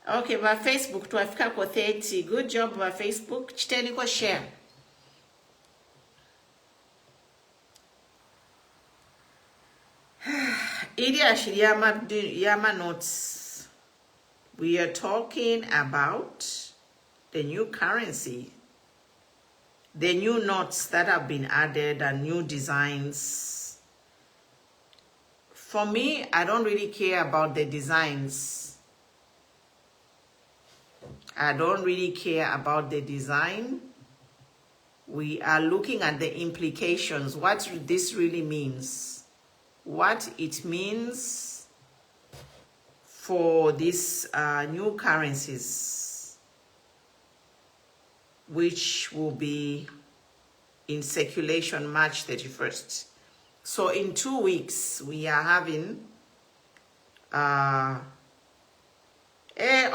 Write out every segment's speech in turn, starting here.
Okay, ba Facebook twafika kwa 30. Good job ba Facebook. Chiteni kwa share. Ili ashiri yama notes. We are talking about the new currency, the new notes that have been added and new designs. For me, I don't really care about the designs. I don't really care about the design. We are looking at the implications, what this really means, what it means for these new currencies, which will be in circulation March 31st. So in 2 weeks, we are having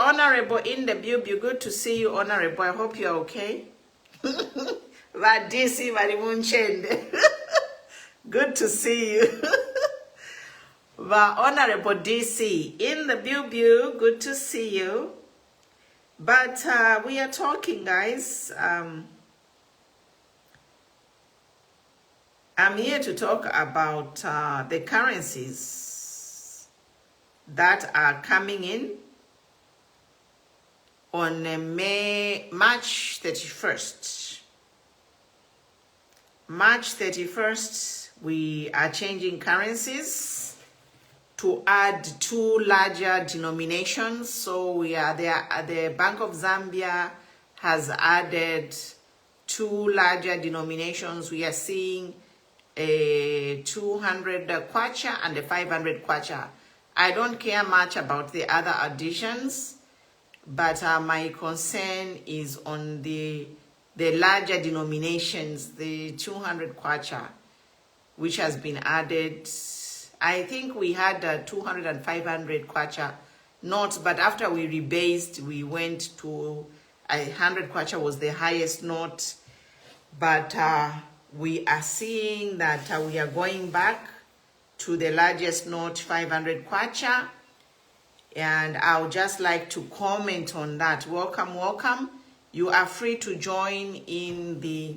Honorable in the Bubu, good to see you, Honorable. I hope you're okay. Vadisi Varimunchende. Good to see you. Honorable DC in the Bubu, good to see you. But we are talking, guys. I'm here to talk about the currencies that are coming in on March 31st. March 31st, we are changing currencies to add 2 larger denominations. So we are there. The Bank of Zambia has added 2 larger denominations. We are seeing a 200 kwacha and a 500 kwacha. I don't care much about the other additions, but my concern is on the larger denominations, the 200 kwacha, which has been added. I think we had 200 and 500 kwacha notes, but after we rebased, we went to 100 kwacha was the highest note. But we are seeing that we are going back to the largest note, 500 kwacha. And I would just like to comment on that. Welcome, welcome. You are free to join in the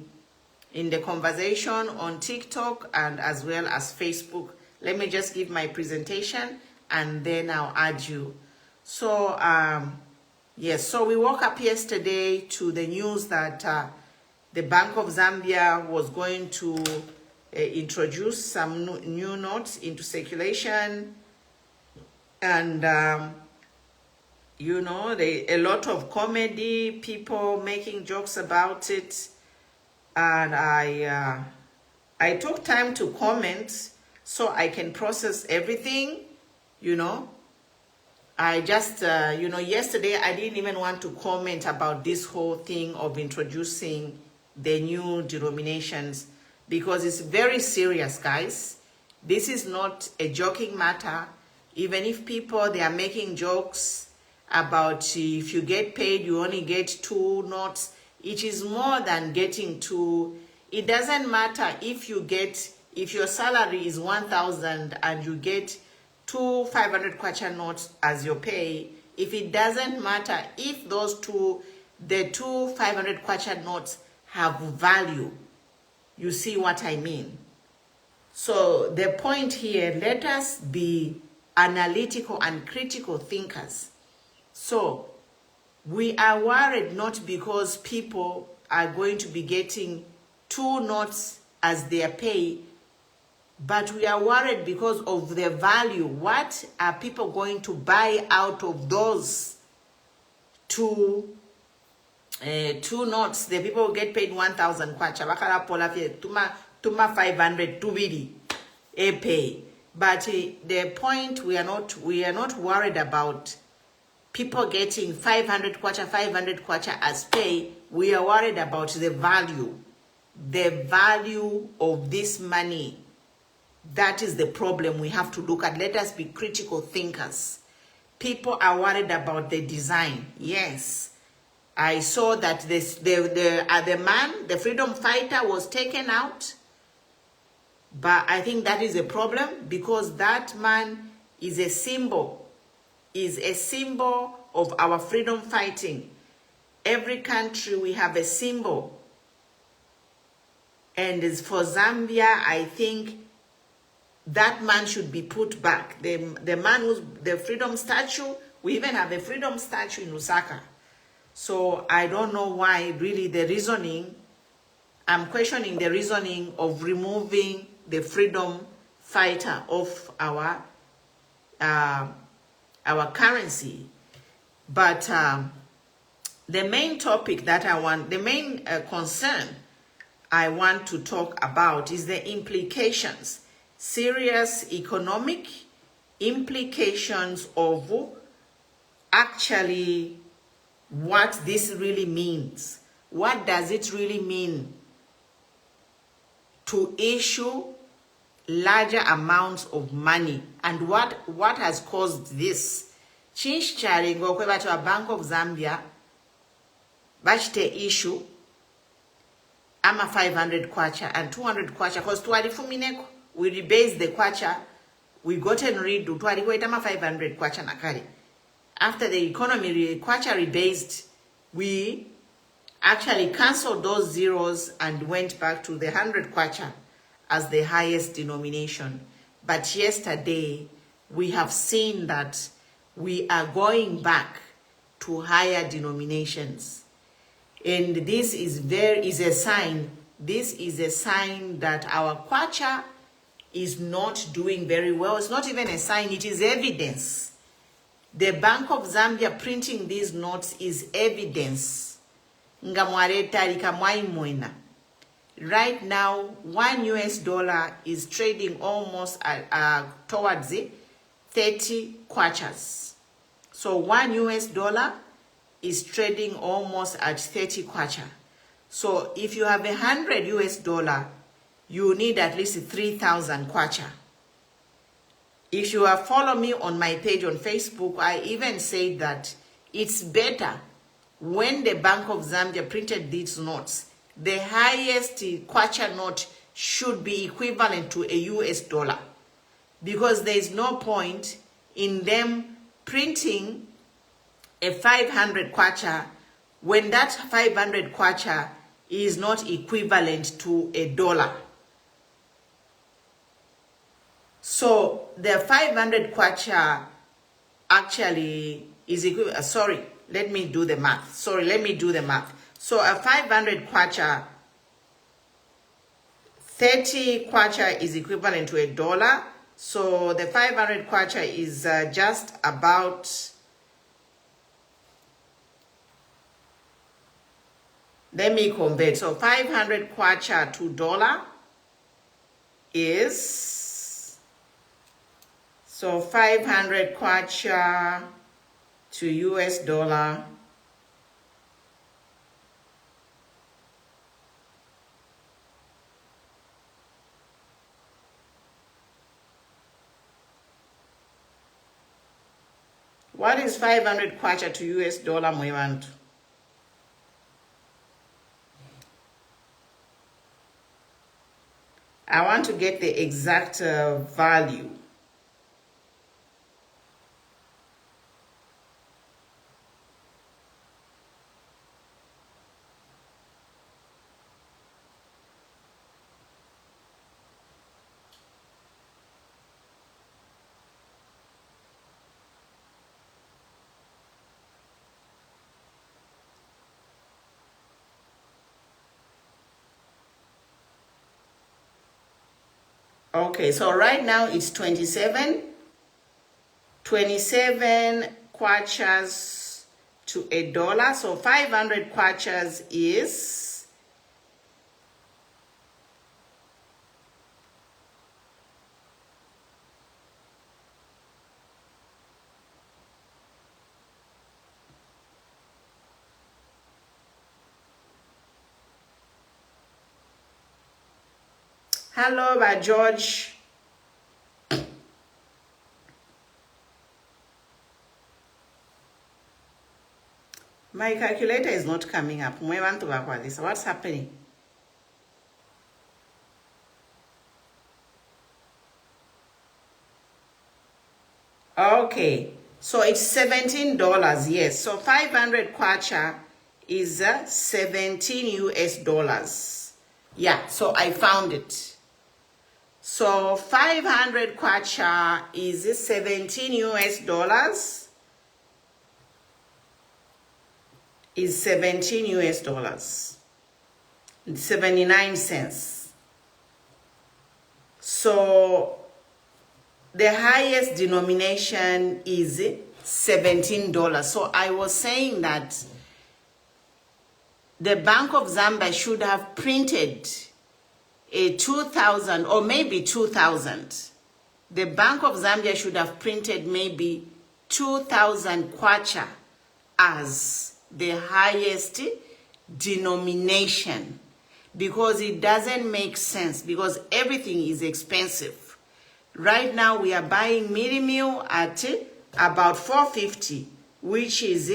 conversation on TikTok and as well as Facebook. Let me just give my presentation and then I'll add you. So, yes, so we woke up yesterday to the news that the Bank of Zambia was going to introduce some new notes into circulation. And, you know, a lot of comedy, people making jokes about it. And I took time to comment so I can process everything, you know. I just, you know, yesterday I didn't even want to comment about this whole thing of introducing the new denominations because it's very serious, guys. This is not a joking matter. Even if people, they are making jokes about if you get paid, you only get 2 notes. It is more than getting 2. It doesn't matter if your salary is 1,000 and you get 2 500 kwacha notes as your pay. If it doesn't matter if the 2 500 kwacha notes have value. You see what I mean? So the point here, let us be analytical and critical thinkers. So we are worried not because people are going to be getting 2 notes as their pay, but we are worried because of the value. What are people going to buy out of those 2 notes? The people who get paid 1,000 kwacha, bakala pola fie tuma 500 tubidi a pay. But the point, we are not worried about people getting 500 kwacha as pay. We are worried about the value of this money. That is the problem we have to look at. Let us be critical thinkers. People are worried about the design. Yes, I saw that the man, the freedom fighter, was taken out. But I think that is a problem because that man is a symbol of our freedom fighting. Every country, we have a symbol. And as for Zambia, I think that man should be put back. The man who's the freedom statue, we even have a freedom statue in Lusaka. So I don't know why really the reasoning, I'm questioning the reasoning of removing the freedom fighter of our currency. But the main topic that the main concern I want to talk about is the implications, serious economic implications of actually what this really means. What does it really mean to issue larger amounts of money, and what has caused this? Chinchari ngokweba to a Bank of Zambia bachite issue ama 500 kwacha and 200 kwacha because twalifumineko we rebase the kwacha, we gotten rid of 500 kwacha nakari. After the economy kwacha rebased, we actually cancelled those zeros and went back to the 100 kwacha as the highest denomination. But yesterday, we have seen that we are going back to higher denominations. And this is a sign. This is a sign that our kwacha is not doing very well. It's not even a sign, it is evidence. The Bank of Zambia printing these notes is evidence. Right now, $1 is trading almost towards 30 kwachas. So $1 is trading almost at 30 kwacha. So if you have $100, you need at least 3,000 kwacha. If you have followed me on my page on Facebook, I even said that it's better when the Bank of Zambia printed these notes, the highest kwacha note should be equivalent to a US dollar, because there is no point in them printing a 500 kwacha when that 500 kwacha is not equivalent to a dollar. So the 500 kwacha actually is equivalent. Sorry, let me do the math. So a 500 kwacha, 30 kwacha is equivalent to a dollar. So the 500 kwacha is just about, let me convert. So 500 kwacha to dollar is, so 500 kwacha to US dollar what is 500 kwacha to US dollar, Mwevantu? I want to get the exact value. Okay, so right now it's 27 kwachas to a dollar. So 500 kwachas is hello, by George. My calculator is not coming up. What's happening? Okay, So it's $17, yes. So 500 kwacha is 17 US dollars. Yeah, so I found it. So 500 kwacha is 17 US dollars. Is 17 US dollars. 79 cents. So the highest denomination is $17. So I was saying that the Bank of Zambia should have printed a 2,000 or maybe 2,000. The Bank of Zambia should have printed maybe 2,000 kwacha as the highest denomination, because it doesn't make sense, because everything is expensive. Right now we are buying mini meal at about 450, which is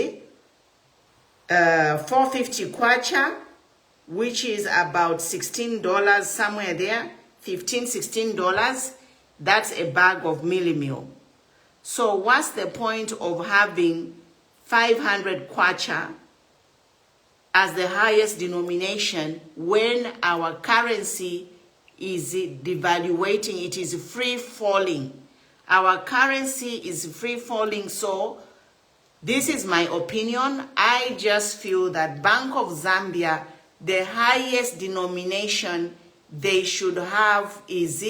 450 kwacha, which is about $16, somewhere there, $15, $16. That's a bag of mini meal. So what's the point of having 500 kwacha as the highest denomination when our currency is devaluating? It is free falling. Our currency is free falling. So this is my opinion. I just feel that Bank of Zambia, the highest denomination they should have is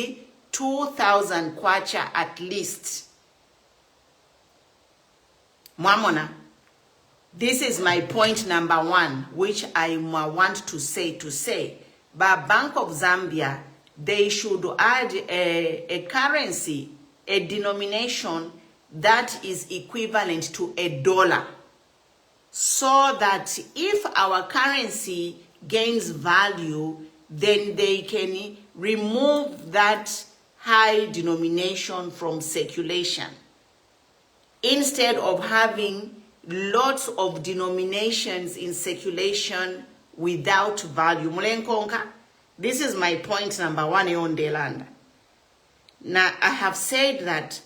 2,000 kwacha at least. Mwamona, this is my point number one, which I want to say. But Bank of Zambia, they should add a currency, a denomination that is equivalent to $1, so that if our currency gains value, then they can remove that high denomination from circulation, instead of having lots of denominations in circulation without value. Mulenkonka, this is my point number one on the land. Now, I have said that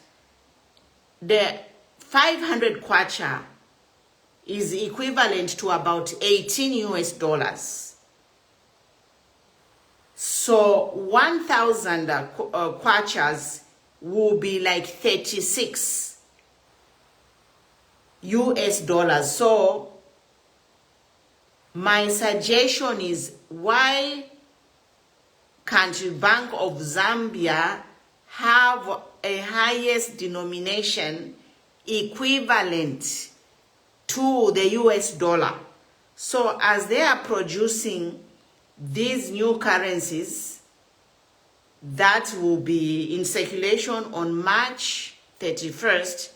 the 500 kwacha is equivalent to about 18 US dollars. So 1,000 kwachas will be like 36 US dollars. So my suggestion is, why can't Bank of Zambia have a highest denomination equivalent to the US dollar? So as they are producing these new currencies that will be in circulation on March 31st,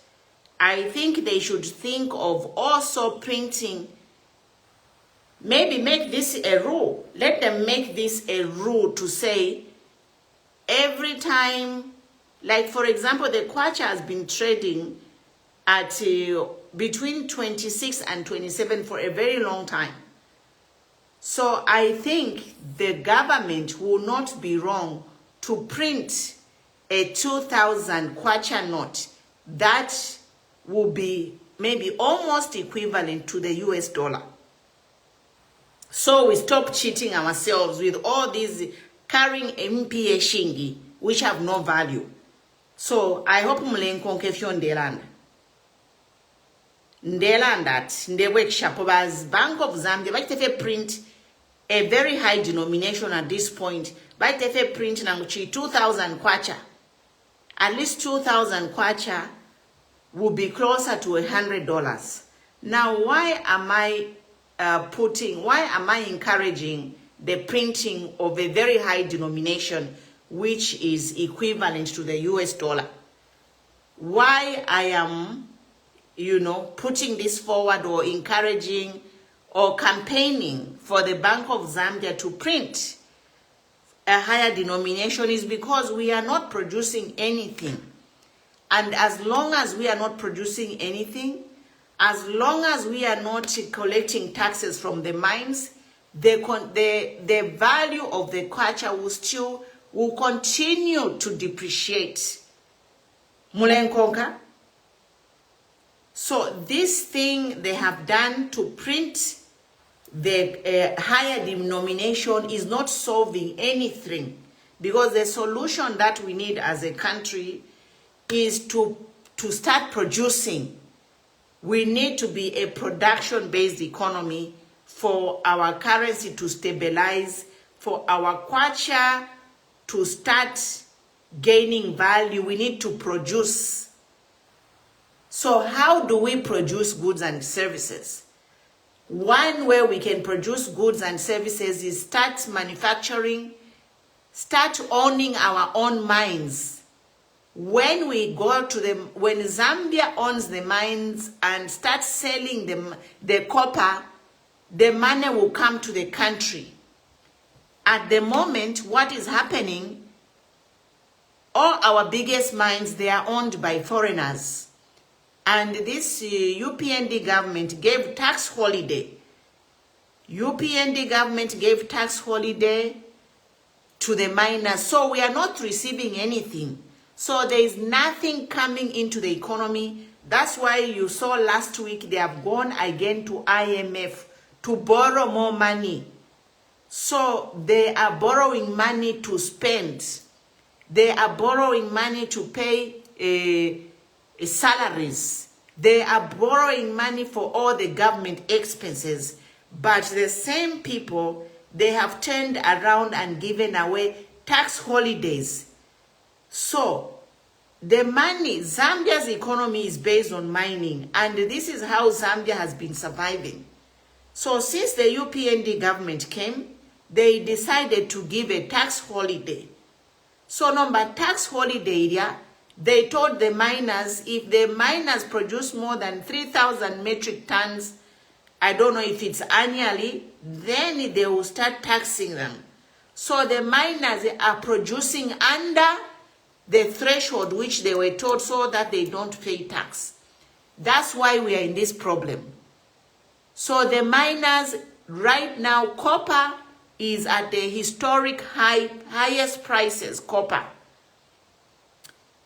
I think they should think of also printing, maybe make this a rule. Let them make this a rule to say every time, like for example, the kwacha has been trading at between 26 and 27 for a very long time. So I think the government will not be wrong to print a 2,000 kwacha note that will be maybe almost equivalent to the US dollar. So we stop cheating ourselves with all these carrying MPA shingi, which have no value. So I hope mulenkonke fyo ndelanda. Ndelandat, ndewek shapobas Bank of Zambia, but if they print a very high denomination at this point, but if they print nanguchi 2,000 kwacha, at least 2,000 kwacha will be closer to $100. Now, why am I encouraging the printing of a very high denomination, which is equivalent to the US dollar? Why I am, putting this forward or encouraging or campaigning for the Bank of Zambia to print a higher denomination is because we are not producing anything. And as long as we are not producing anything, as long as we are not collecting taxes from the mines, the value of the kwacha will continue to depreciate. Mulenkonka, So this thing they have done to print the higher denomination is not solving anything, because the solution that we need as a country is to start producing. We need to be a production-based economy for our currency to stabilize, for our kwacha to start gaining value. We need to produce. So how do we produce goods and services? One way we can produce goods and services is start manufacturing, start owning our own mines. When we go to them, when Zambia owns the mines and starts selling them the copper, the money will come to the country. At the moment, what is happening, all our biggest mines, they are owned by foreigners. And this UPND government gave tax holiday. UPND government gave tax holiday to the miners. So we are not receiving anything. So there is nothing coming into the economy. That's why you saw last week they have gone again to IMF to borrow more money. So they are borrowing money to spend. They are borrowing money to pay salaries. They are borrowing money for all the government expenses. But the same people, they have turned around and given away tax holidays. So the money, Zambia's economy is based on mining, and this is how Zambia has been surviving. So since the UPND government came, they decided to give a tax holiday. So number tax holiday area, they told the miners, if the miners produce more than 3,000 metric tons, I don't know if it's annually, then they will start taxing them. So the miners are producing under the threshold which they were told, so that they don't pay tax. That's why we are in this problem. So the miners right now, copper is at the historic highest prices, copper.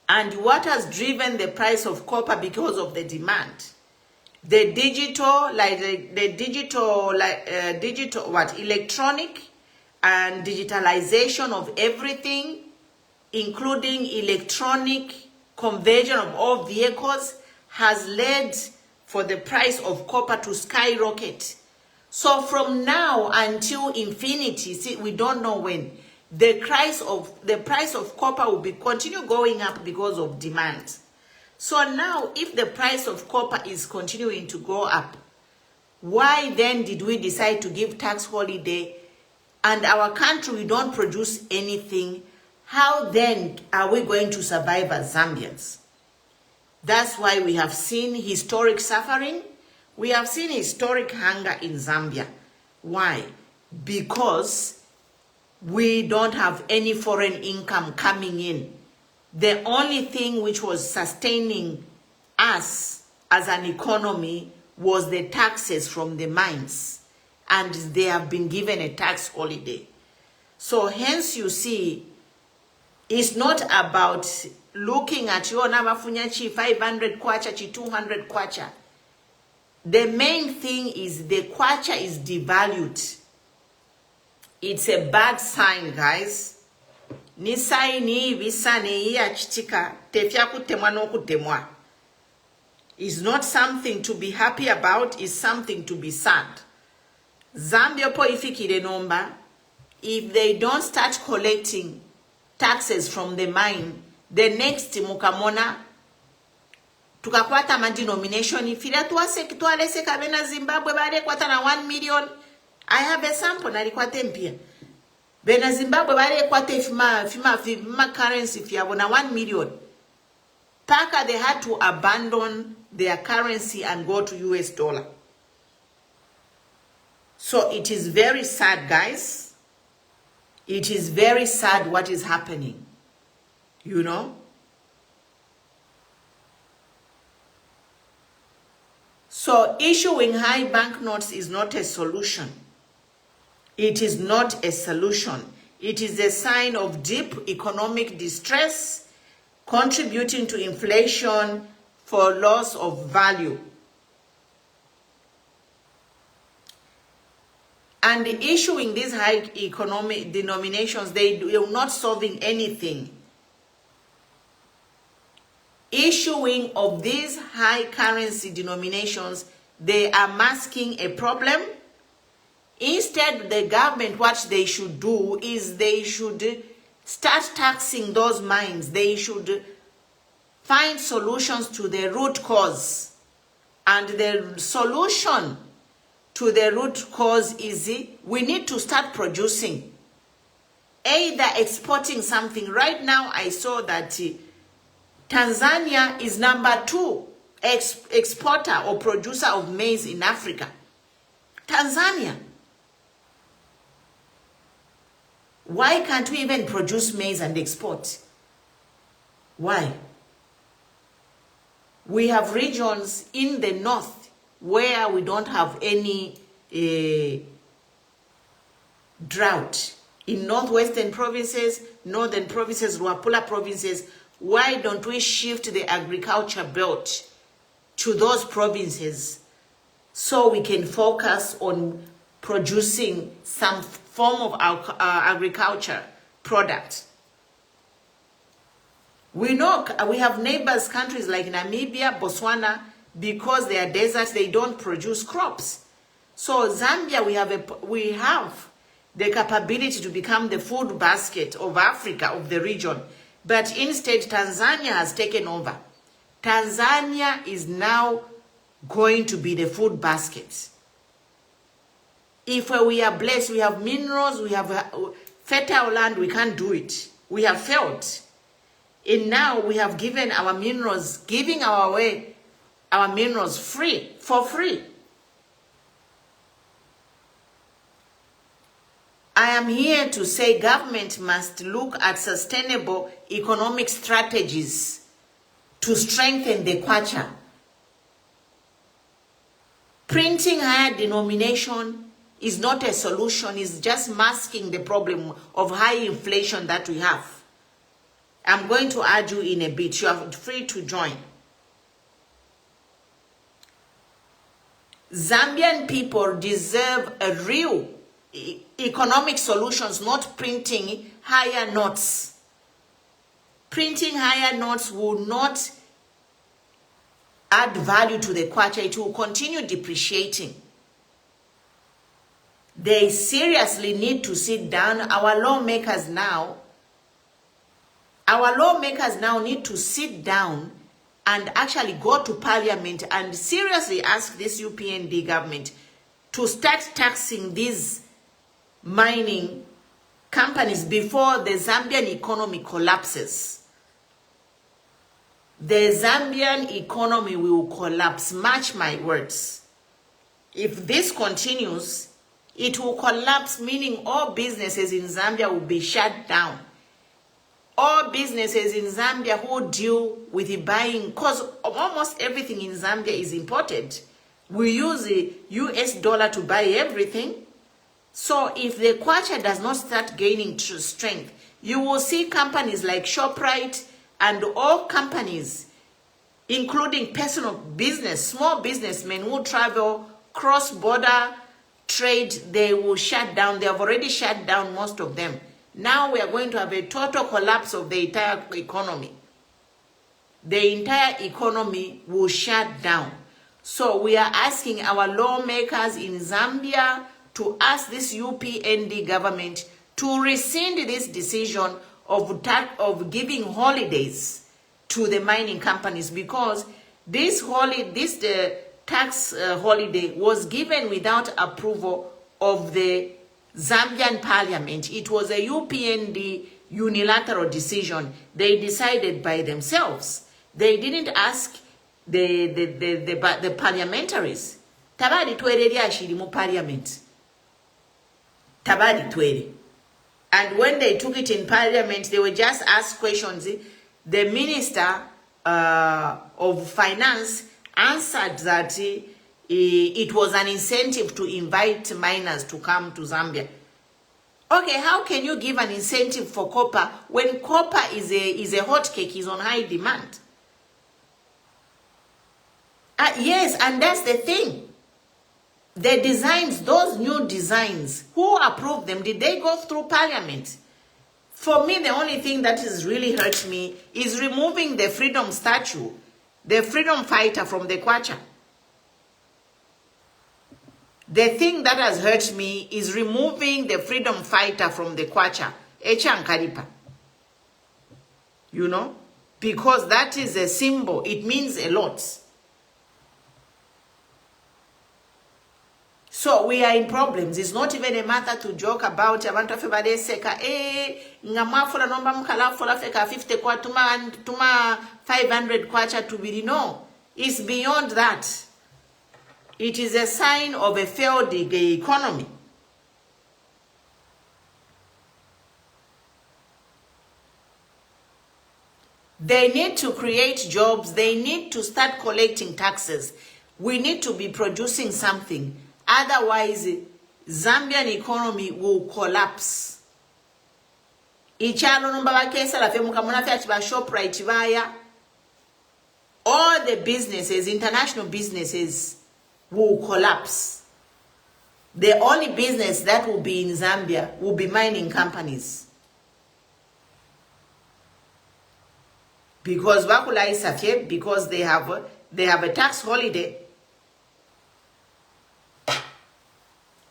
And what has driven the price of copper? Because of the demand. The digital, electronic and digitalization of everything, including electronic conversion of all vehicles, has led for the price of copper to skyrocket. So from now until infinity, see, we don't know when, the price of copper will continue going up because of demand. So now, if the price of copper is continuing to go up, why then did we decide to give tax holiday, and our country, we don't produce anything? How then are we going to survive as Zambians? That's why we have seen historic suffering. We have seen historic hunger in Zambia. Why? Because we don't have any foreign income coming in. The only thing which was sustaining us as an economy was the taxes from the mines, and they have been given a tax holiday. So hence you see, it's not about looking at your navafunyachi 500 kwacha chi 200 kwacha. The main thing is the kwacha is devalued. It's a bad sign, guys. Ni saini visane ya chitika tefya kutemwa no kutemwa. It's not something to be happy about, it's something to be sad. Zambia po ifikire nomba, if they don't start collecting taxes from the mine, the next mukamona tukakwata ma denomination ifira tuwalese kabena Zimbabwe bale kwata na 1 million. I have a sample na likwate mpia. Bena Zimbabwe bale kwate fima currency fiabo na 1 million. Paka they had to abandon their currency and go to US dollar. So it is very sad, guys. It is very sad what is happening. You know? So issuing high banknotes is not a solution. It is not a solution. It is a sign of deep economic distress, contributing to inflation, for loss of value. And issuing these high economic denominations, they are not solving anything. Issuing of these high currency denominations, they are masking a problem. Instead, the government, what they should do is they should start taxing those mines. They should find solutions to the root cause. And the solution to the root cause is we need to start producing, either exporting something. Right now, I saw that Tanzania is number 2 exporter or producer of maize in Africa. Tanzania. Why can't we even produce maize and export? Why? We have regions in the north where we don't have any drought. In northwestern provinces, northern provinces, Luapula provinces, why don't we shift the agriculture belt to those provinces so we can focus on producing some form of our agriculture product? We know we have neighbors countries like Namibia, Botswana, because they are deserts, they don't produce crops. So Zambia, we have the capability to become the food basket of Africa, of the region. But instead, Tanzania has taken over. Tanzania is now going to be the food basket. If we are blessed, we have minerals, we have fertile land, we can't do it. We have failed. And now we have given our minerals, giving away our minerals for free. I am here to say government must look at sustainable economic strategies to strengthen the kwacha. Printing higher denomination is not a solution, it's just masking the problem of high inflation that we have. I'm going to argue in a bit. You are free to join. Zambian people deserve a real economic solutions, not printing higher notes. Printing higher notes will not add value to the kwacha. It will continue depreciating. They seriously need to sit down. Our lawmakers now need to sit down and actually go to parliament and seriously ask this UPND government to start taxing these mining companies before the Zambian economy collapses. The Zambian economy will collapse, mark my words. If this continues, it will collapse, meaning all businesses in Zambia will be shut down. All businesses in Zambia who deal with the buying, because almost everything in Zambia is imported. We use the US dollar to buy everything. So if the kwacha does not start gaining strength, you will see companies like ShopRite and all companies, including personal business, small businessmen who travel cross-border trade, they will shut down. They have already shut down most of them. Now we are going to have a total collapse of the entire economy. The entire economy will shut down. So we are asking our lawmakers in Zambia to ask this UPND government to rescind this decision of giving holidays to the mining companies, because this tax holiday was given without approval of the Zambian parliament. It was a UPND unilateral decision. They decided by themselves. They didn't ask the parliamentaries. Tabari twere lyashiri mu parliament. Tabari twere. And when they took it in parliament, they were just asked questions. The minister of finance answered that it was an incentive to invite miners to come to Zambia. Okay, how can you give an incentive for copper when copper is a hot cake, is on high demand? Yes, and that's the thing. The designs, those new designs, who approved them? Did they go through parliament? For me, the only thing that has really hurt me is removing the freedom statue, the freedom fighter from the Kwacha. The thing that has hurt me is removing the freedom fighter from the Kwacha, Echan Karipa. You know? Because that is a symbol. It means a lot. So we are in problems. It's not even a matter to joke about. Abantu afebade seka ngamafula nomba mkala fula feka 50 kwa tuma 500 kwacha tubiri. No, it's beyond that. It is a sign of a failed economy. They need to create jobs. They need to start collecting taxes. We need to be producing something. Otherwise, Zambian economy will collapse. Ichalo numba bakesa la femu kamuna fe atiba ShopRite vaya. All the businesses, international businesses, will collapse. The only business that will be in Zambia will be mining companies. Because Bakula is Safie, because they have a tax holiday.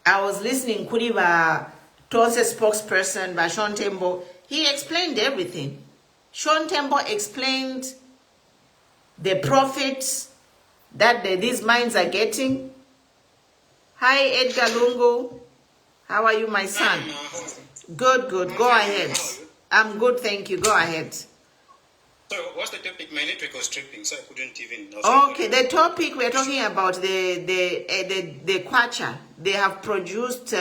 I was listening to Tonse spokesperson by Sean Tembo. He explained everything. Sean Tembo explained the profits that these mines are getting. Hi, Edgar Lungo. How are you, my son? Good, good. Go ahead. I'm good, thank you. Go ahead. So, what's the topic? My network was tripping, so I couldn't even know. Okay, the topic we're talking about the Kwacha. They have produced,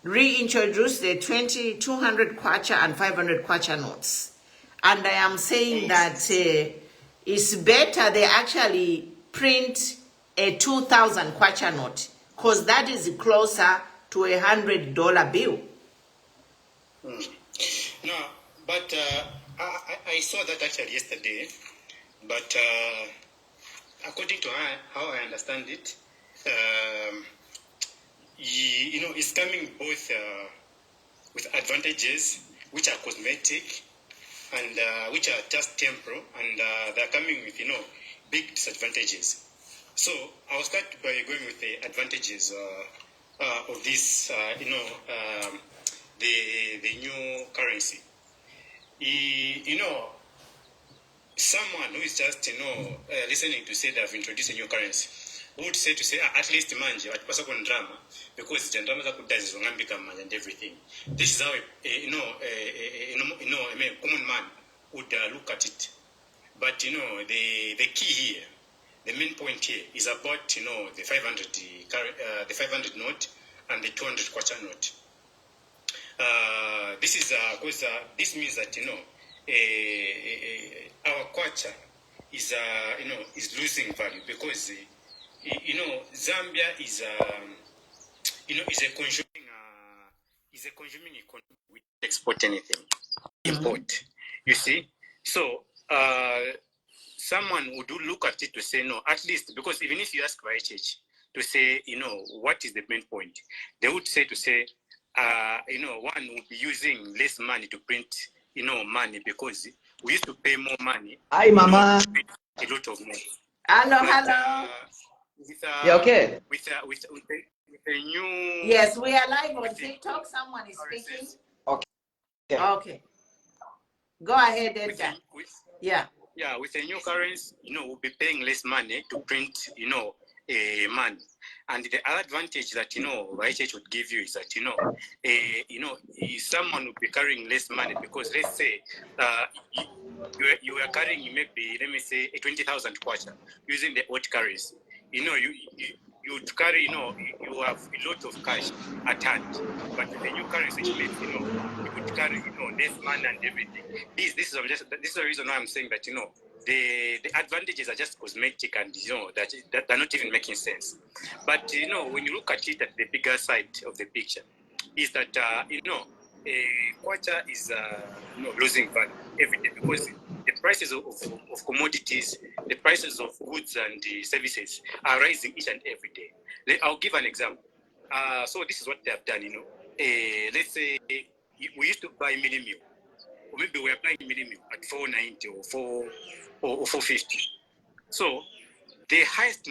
reintroduced the 200 Kwacha and 500 Kwacha notes. And I am saying that it's better they actually print a 2,000 Kwacha note, because that is closer to $100 bill. No, but I saw that actually yesterday, but according to how I understand it, it's coming both with advantages which are cosmetic and which are just temporal, and they're coming with big disadvantages. So I'll start by going with the advantages of this, the new currency. Someone who is just listening to say they've introduced a new currency would say at least manje watipasa kon drama, because drama za kudazi zongambika manje and everything. This is how a common man would look at it. But the key here, the main point here is about the 500 note and the 200 kwacha note. This is because this means that our kwacha is losing value, because Zambia is is a consuming economy. We don't export anything, import. You see, so someone would look at it to say no, at least, because even if you ask YHH to say what is the main point, they would say one would be using less money to print money, because we used to pay more money. Hi, Mama. A lot of money. Hello, But, hello. You okay? With a new. Yes, we are live on TikTok. Someone is speaking. Okay. Okay. Go ahead, Edgar. Yeah. Yeah, with a new currency, we'll be paying less money to print, money. And the other advantage that, YHH would give you is that, someone would be carrying less money, because let's say you are carrying maybe, let me say, a 20,000 kwacha using the old currency. You would carry, you have a lot of cash at hand. But the new currency, you would carry, less money and everything. This is the reason why I'm saying that, the advantages are just cosmetic, and that they're not even making sense. But when you look at it at the bigger side of the picture, is that kwacha is losing value every day, because the prices of commodities, the prices of goods and services are rising each and every day. I'll give an example. So this is what they have done, let's say we used to buy mini meal, or maybe we are buying mini meal at 490 or 450. So the highest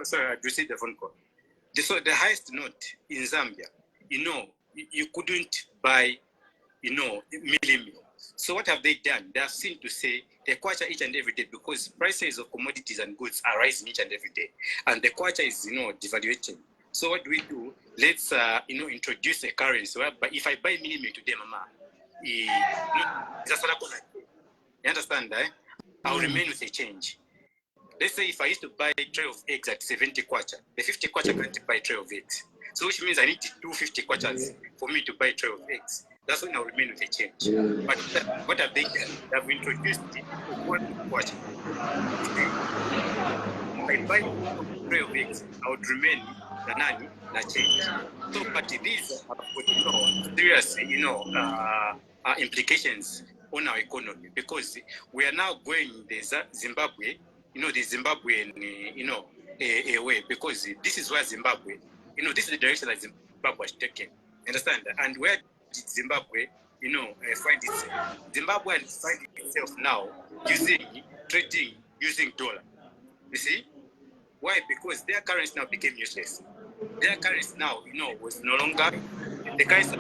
sorry, I received the phone call. So the highest note in Zambia, you couldn't buy, mini meal. So what have they done? They have seen to say the kwacha each and every day because prices of commodities and goods are rising each and every day, and the kwacha is, devaluating. So what do we do? Let's, introduce a currency whereby if I buy mini meal today, mama, you understand, eh? I'll remain with a change. Let's say if I used to buy a tray of eggs at 70 kwacha, the 50 kwacha can't buy a tray of eggs. So which means I need 250 kwachas for me to buy a tray of eggs. That's when I'll remain with a change. But what have they done? They have introduced the one kwacha. If I buy a tray of eggs, I would remain the nani, na change. So, but these have got, serious, implications on our economy because we are now going the Zimbabwe, the Zimbabwean, way because this is where Zimbabwe, this is the direction that Zimbabwe has taken. Understand? And where did Zimbabwe, find itself? Zimbabwe find itself now trading using dollar. You see? Why? Because their currency now became useless. Their currency now, was no longer the currency.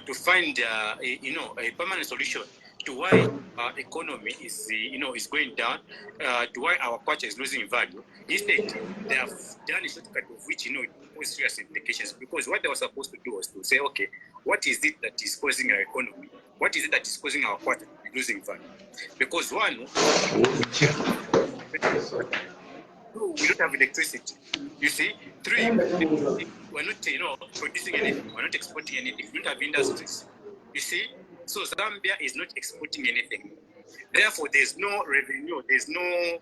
To find a permanent solution to why our economy is is going down, to why our kwacha is losing value. Instead, they have done a shortcut of which was serious implications because what they were supposed to do was to say, okay, what is it that is causing our economy? What is it that is causing our kwacha to be losing value? Because one, we don't have electricity. You see, three, we're not, producing anything. We're not exporting anything. We don't have industries. You see, so Zambia is not exporting anything. Therefore, there's no revenue. There's no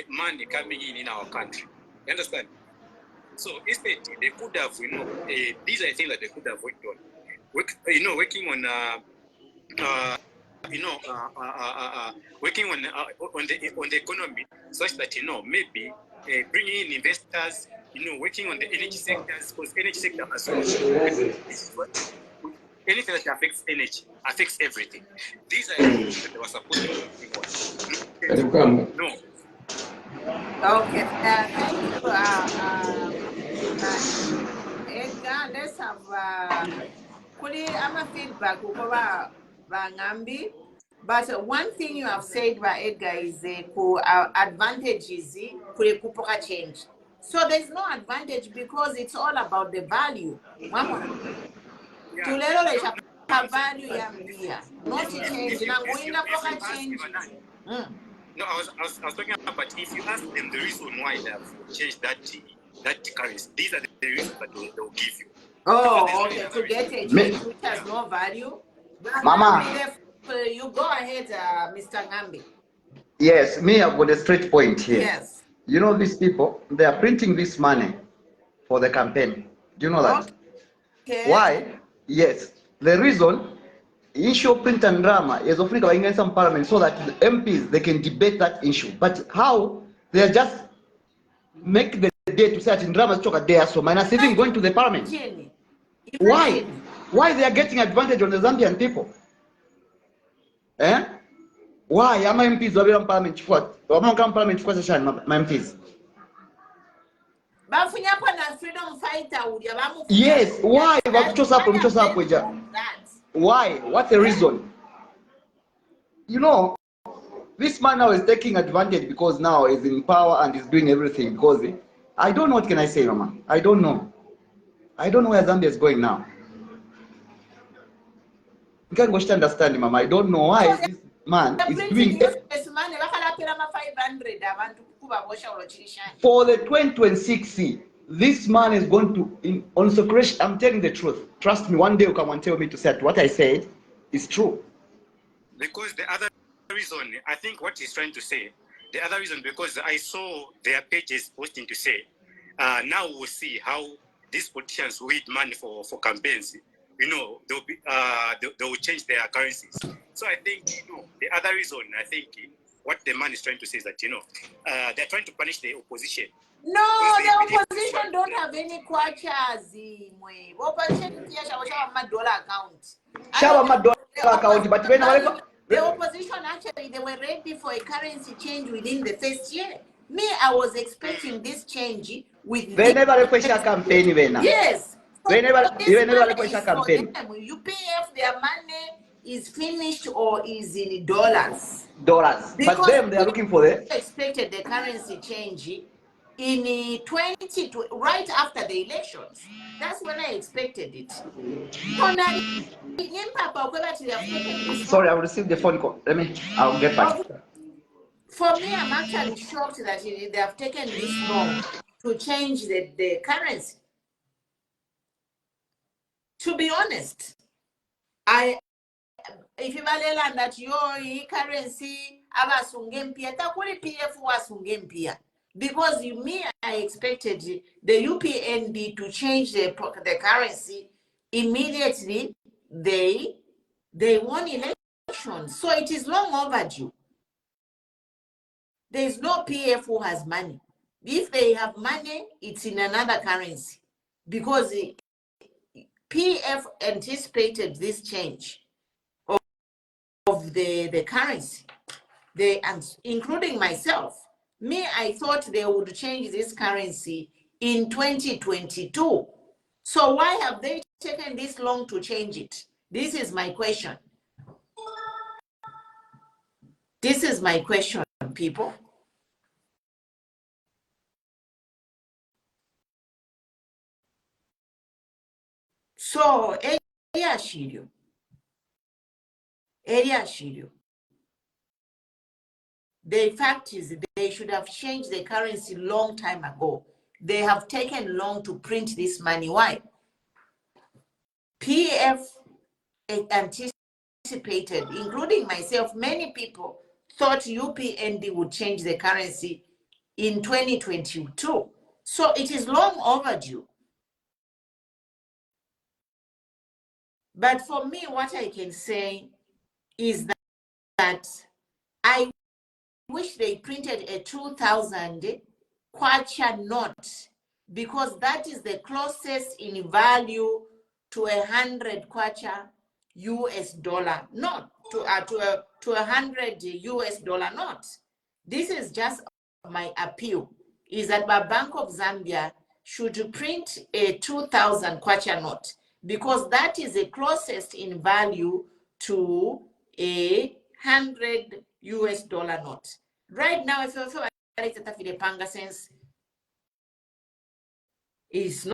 money coming in our country. You understand? So instead, they could have, these are things that they could have worked on. Working on, working on the economy, such that maybe bringing in investors, working on the energy sectors, because energy sector as well. Anything that affects energy affects everything. These are things that they were supposed to be on. No. Okay, thank you, Edgar. Let's have I'm a feedback over Bangambi. But one thing you have said by Edgar is the advantage is the change. So there's no advantage because it's all about the value. Mama, value not to change. Change. No, I was talking about if you ask them the reason why they have changed that currency, these are the reasons that they will give you. Oh, okay. To get a change which has no value. Mama. You go ahead, Mr. Ngambi. Yes, me, I've got a straight point here. Yes. These people, they are printing this money for the campaign. Do you know that? Okay. Why? Yes. The reason, issue print and drama is often going in some parliament so that the MPs, they can debate that issue. But how? They are just make the day to say in drama choke there, so minus even going to the parliament. Why? Why they are getting advantage on the Zambian people? Why am I MPs of parliament for? Parliament for session, my MPs. Yes, why? Why? What's the reason? This man now is taking advantage because now he's in power and he's doing everything because I don't know what can I say, Mama. I don't know. I don't know where Zambia is going now. You can't go to understand, Mama. I don't know why this man is doing it. For the 2026, this man is going to on secretion. I'm telling the truth. Trust me, one day you come and tell me to say what I said is true. Because the other reason, I think what he's trying to say, the other reason, because I saw their pages posting to say Now we'll see how these politicians who need money for campaigns, they will change their currencies. So I think, the other reason, I think, what the man is trying to say is that, they're trying to punish the opposition. No, the opposition don't have any kwachas. Opposition shall my dollar account. Shall my dollar account, but when the opposition actually, they were ready for a currency change within the first year. Me, I was expecting this change with whenever a question campaign, yes. Whenever a question campaign, UPF, their money is finished or is in dollars. But them, they are looking for the expected the currency change in 20 right after the elections. That's when I expected it. Sorry, I will receive the phone call. I'll get back. For me, I'm actually shocked that they have taken this long to change the currency. To be honest, if you learn that your currency because I expected the UPND to change the currency immediately. They won elections, so it is long overdue. There is no PF who has money. If they have money, it's in another currency, because PF anticipated this change of the currency. Including myself. Me, I thought they would change this currency in 2022. So why have they taken this long to change it? This is my question. This is my question, people. So, area Shiryu. The fact is, they should have changed the currency long time ago. They have taken long to print this money. Why? PF anticipated, including myself, many people thought UPND would change the currency in 2022. So it is long overdue. But for me, what I can say is that I wish they printed a 2,000 kwacha note, because that is the closest in value to 100 kwacha US dollar note, to 100 US dollar note. This is just my appeal, is that the Bank of Zambia should print a 2,000 kwacha note, because that is the closest in value to a 100 US dollar note. Right now, if you feel like the panga sense, is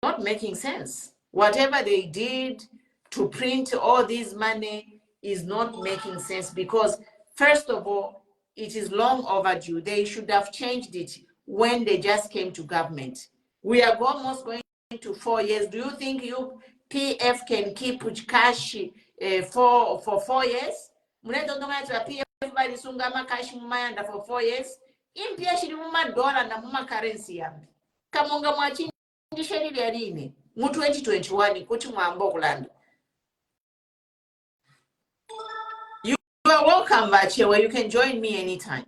not making sense. Whatever they did to print all this money is not making sense, because first of all, it is long overdue. They should have changed it when they just came to government. We are almost going to 4 years. Do you think PF can keep cash for 4 years? Everybody sungama cash mumanda for 4 years. Impia shiri muma dollar na muma currency yambi. Kamonga mwachinjishe lili alini mu 2021 kuti mwambo kulanda. You are welcome, Bachewa. You can join me anytime.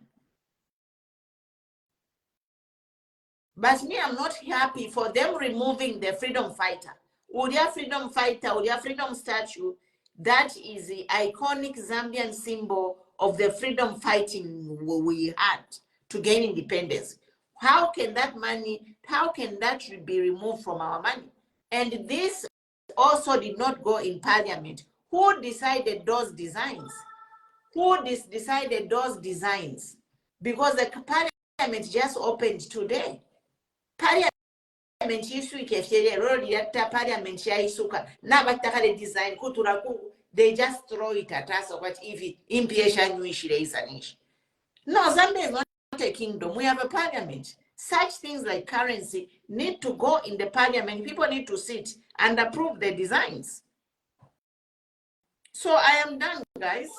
But me, I'm not happy for them removing the freedom fighter. Udia freedom fighter, Udia freedom statue, that is the iconic Zambian symbol of the freedom fighting we had to gain independence. How can that be removed from our money? And this also did not go in parliament. Who decided those designs? Decided those designs? Because the parliament just opened today. Parliament design they just throw it at us, but if it no, Zambia is not a kingdom. We have a parliament. Such things like currency need to go in the parliament. People need to sit and approve the designs. So I am done, guys.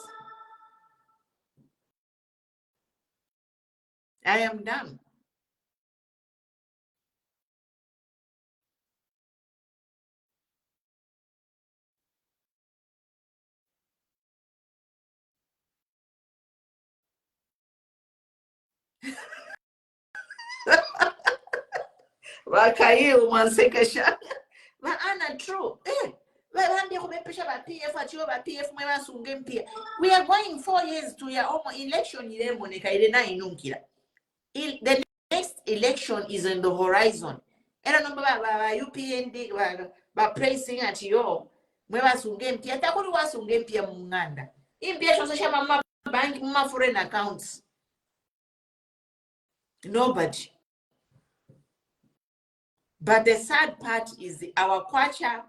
I am done. Wakayu Mansekasha. But Anna, true. We are going 4 years to your own election. The next election is on the horizon. I don't know about UPND, but praising at you. Mwebasungempia takuli wasungempia munganda impia shosesha mama bank mama foreign accounts nobody. But the sad part is our kwacha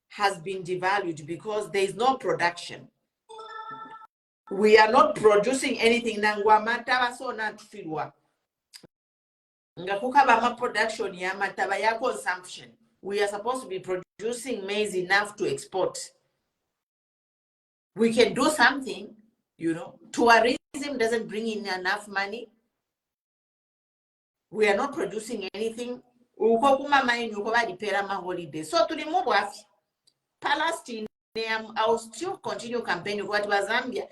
has been devalued because there is no production. We are not producing anything. Nangwamata so not filwa. Ngakuka bama production ya mataba ya consumption. We are supposed to be producing maize enough to export. We can do something, you know. Tourism doesn't bring in enough money. We are not producing anything. So to remove Palestine, I'll still continue campaigning what was Zambia.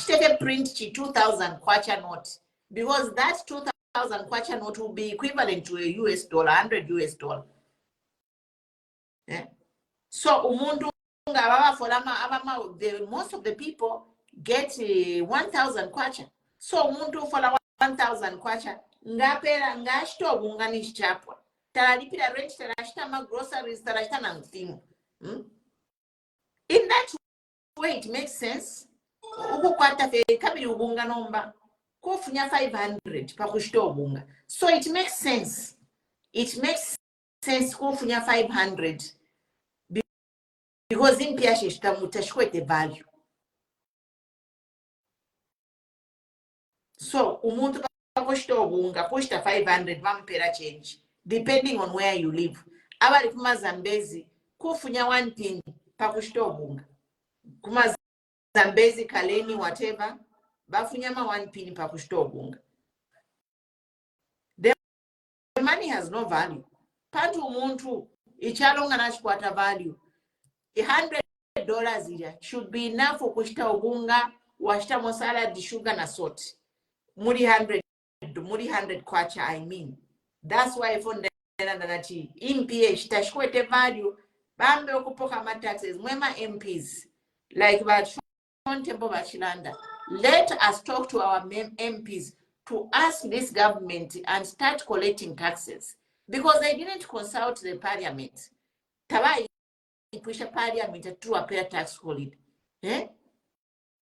Take print 2,000 kwacha note because that 2,000 kwacha note will be equivalent to a US dollar, 100 US dollar. Yeah. So umundu most of the people get 1,000 kwacha. So umundu for 1,000 kwacha ngapera ngashto bunganish chapwa. Taralipira rent tarashita ma groceries tarashita na mtimu. In that way, it makes sense. So it makes sense. It makes sense 500 because in the value. So umuntu pushta 500 vampera change depending on where you live. Abali kuma Zambezi kufunya 1 pin pakushitobunga. Kuma Zambezi Kaleni whatever bafunyama 1 pin pakushitobunga. The money has no value. Pantu umuntu ichalonga nashikwata value. $100 ila should be enough for kushita obunga washita mosala di sugar na salt. Muri 100 kwacha I mean. That's why for the imph tashkwete value bambe okupoka ma taxes mwema MPs like Tembo Bachilanda. Let us talk to our MPs to ask this government and start collecting taxes because they didn't consult the parliament. Tabai pusha parliament to appear tax holiday.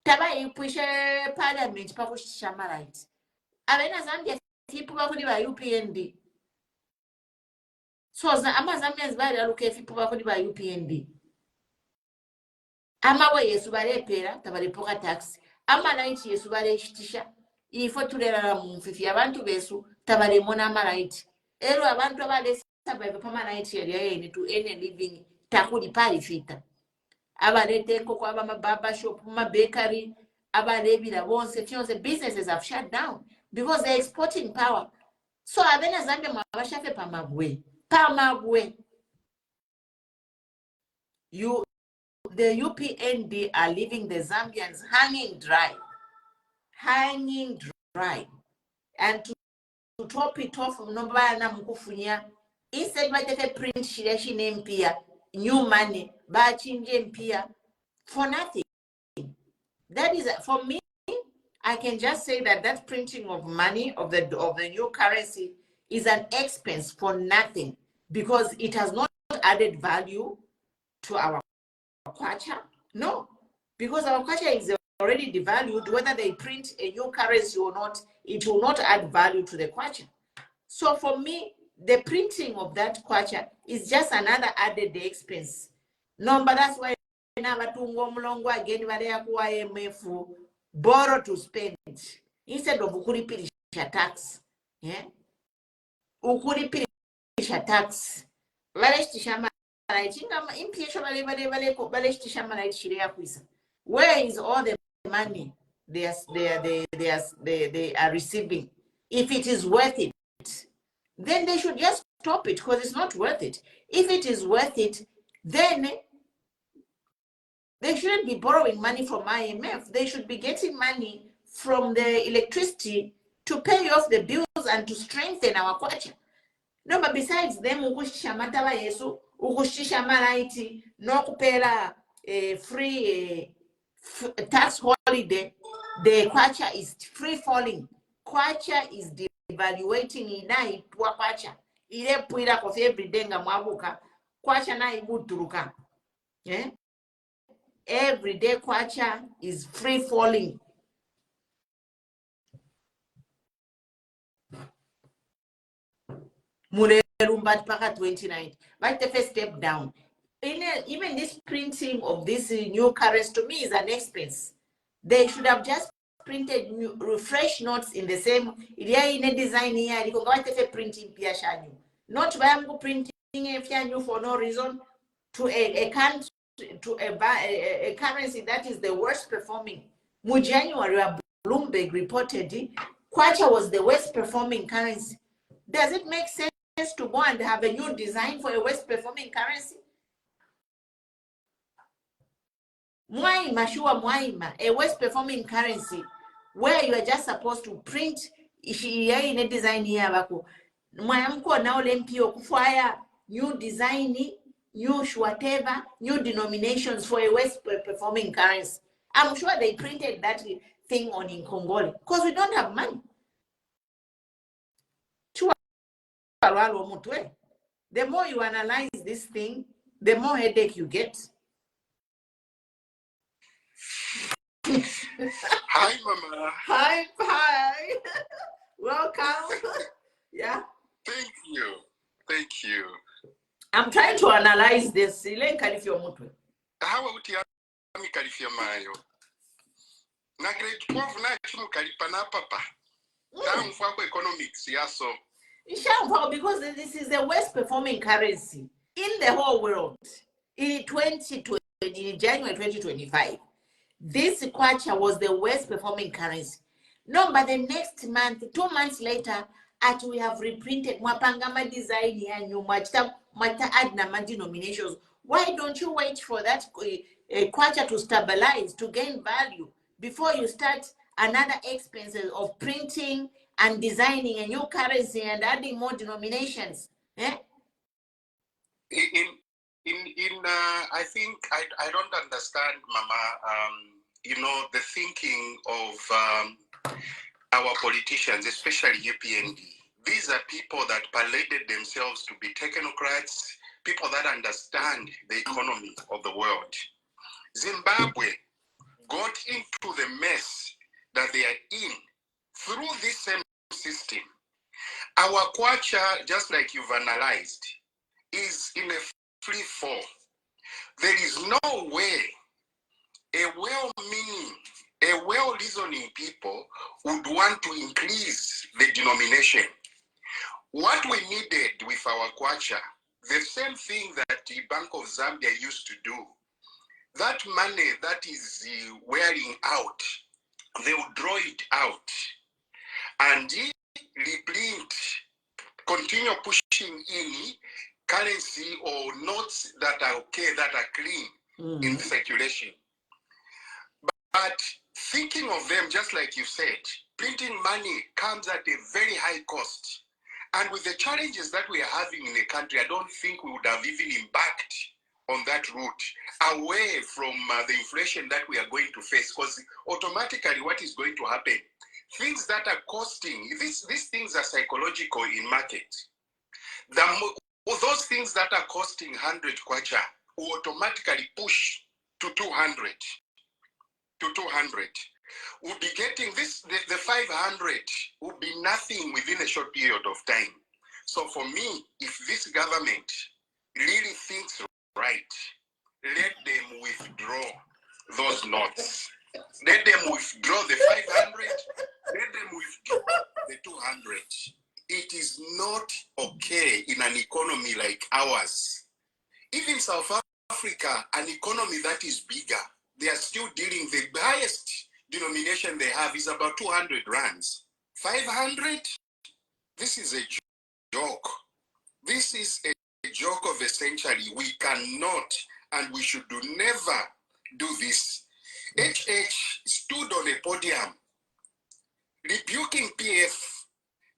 Tabai pusha parliament pakusha right. Abena Zambia people bakuli ba UPND. So Zambians bari aluke people bakuli ba UPND. Ama we yesu bare pera tabari poka tax. Ama right yesu bare shitisha. Ifo tulera mu fifi abantu besu tabari mona right. Ero abantu abale sabaye permanent area yeni to any living takuli pali fita. Abale teko kwa aba baba shop, ma bakery, abale bila bonse fionse businesses have shut down because they're exporting power. So abena Zambia mabashafe pamabwe. The UPND are leaving the Zambians hanging dry. And to top it off, instead of print shireshi mpia, new money, bachinje mpia, for nothing. That is, for me, I can just say that printing of money, of the new currency, is an expense for nothing because it has not added value to our kwacha. No, because our kwacha is already devalued. Whether they print a new currency or not, it will not add value to the kwacha. So for me, the printing of that kwacha is just another added expense. No, but that's why again borrow to spend instead of ukuripirisha tax. Yeah. Ukuripirisha tax. Where is all the money they are receiving? If it is worth it, then they should just stop it because it's not worth it. If it is worth it, then they shouldn't be borrowing money from IMF. They should be getting money from the electricity to pay off the bills and to strengthen our kwacha. No, but besides them, ukushisha mataba yesu, ukushisha malaiti, no kupela free tax holiday, the kwacha is free falling. Kwacha is devaluating inai tuwa kwacha. Ile puila kofi everyday nga mwabuka, kwacha na ibuturuka. Yeah? Every day kwacha is free falling. Mulelumbat paka 29. But the first step down. Even this printing of this new currency to me is an expense. They should have just printed new, fresh notes in the same in a design here. You can printing pia shanyu. Not by printing a for no reason to a country, to a currency that is the worst performing. Mu January, Bloomberg reported Kwacha was the worst performing currency. Does it make sense to go and have a new design for a worst performing currency? Mwaima, a worst performing currency where you are just supposed to print in a design here. Mwamko na ole mpio kufaya new design, new whatever, new denominations for a worst performing currency. I'm sure they printed that thing on in Congole because we don't have money. The more you analyze this thing, the more headache you get. Hi, Mama. Hi. Welcome. Yeah. Thank you. I'm trying to analyze this. How would you have me Califia Mayo? Na grade 12 na chimu kalipa na papa. Down for economics, yeah, so. Because this is the worst performing currency in the whole world. In January 2025, this kwacha was the worst performing currency. No, but the next month, 2 months later, we have reprinted Mwapangama design here, new mata adna denominations. Why don't you wait for that kwacha to stabilize, to gain value, before you start another expenses of printing and designing a new currency and adding more denominations? Eh? I think I don't understand, Mama. The thinking of our politicians, especially UPND. These are people that paraded themselves to be technocrats, people that understand the economy of the world. Zimbabwe got into the mess that they are in through this same system. Our kwacha, just like you've analyzed, is in a free fall. There is no way a well-meaning, a well-reasoning people would want to increase the denomination. What we needed with our kwacha, the same thing that the Bank of Zambia used to do, that money that is wearing out, they would draw it out and reprint, continue pushing in currency or notes that are okay, that are clean in circulation. But thinking of them, just like you said, printing money comes at a very high cost. And with the challenges that we are having in the country, I don't think we would have even embarked on that route away from the inflation that we are going to face. Because automatically what is going to happen, things that are costing, these things are psychological in market. Those things that are costing 100 kwacha will automatically push to 200. We'll be getting this, the 500 will be nothing within a short period of time. So for me, if this government really thinks right, let them withdraw those notes. Let them withdraw the 500, let them withdraw the 200. It is not okay in an economy like ours. Even South Africa, an economy that is bigger, they are still dealing, the highest denomination they have is about 200 rands. 500? This is a joke. This is a joke of the century. We cannot and we should never do this. HH stood on a podium rebuking PF,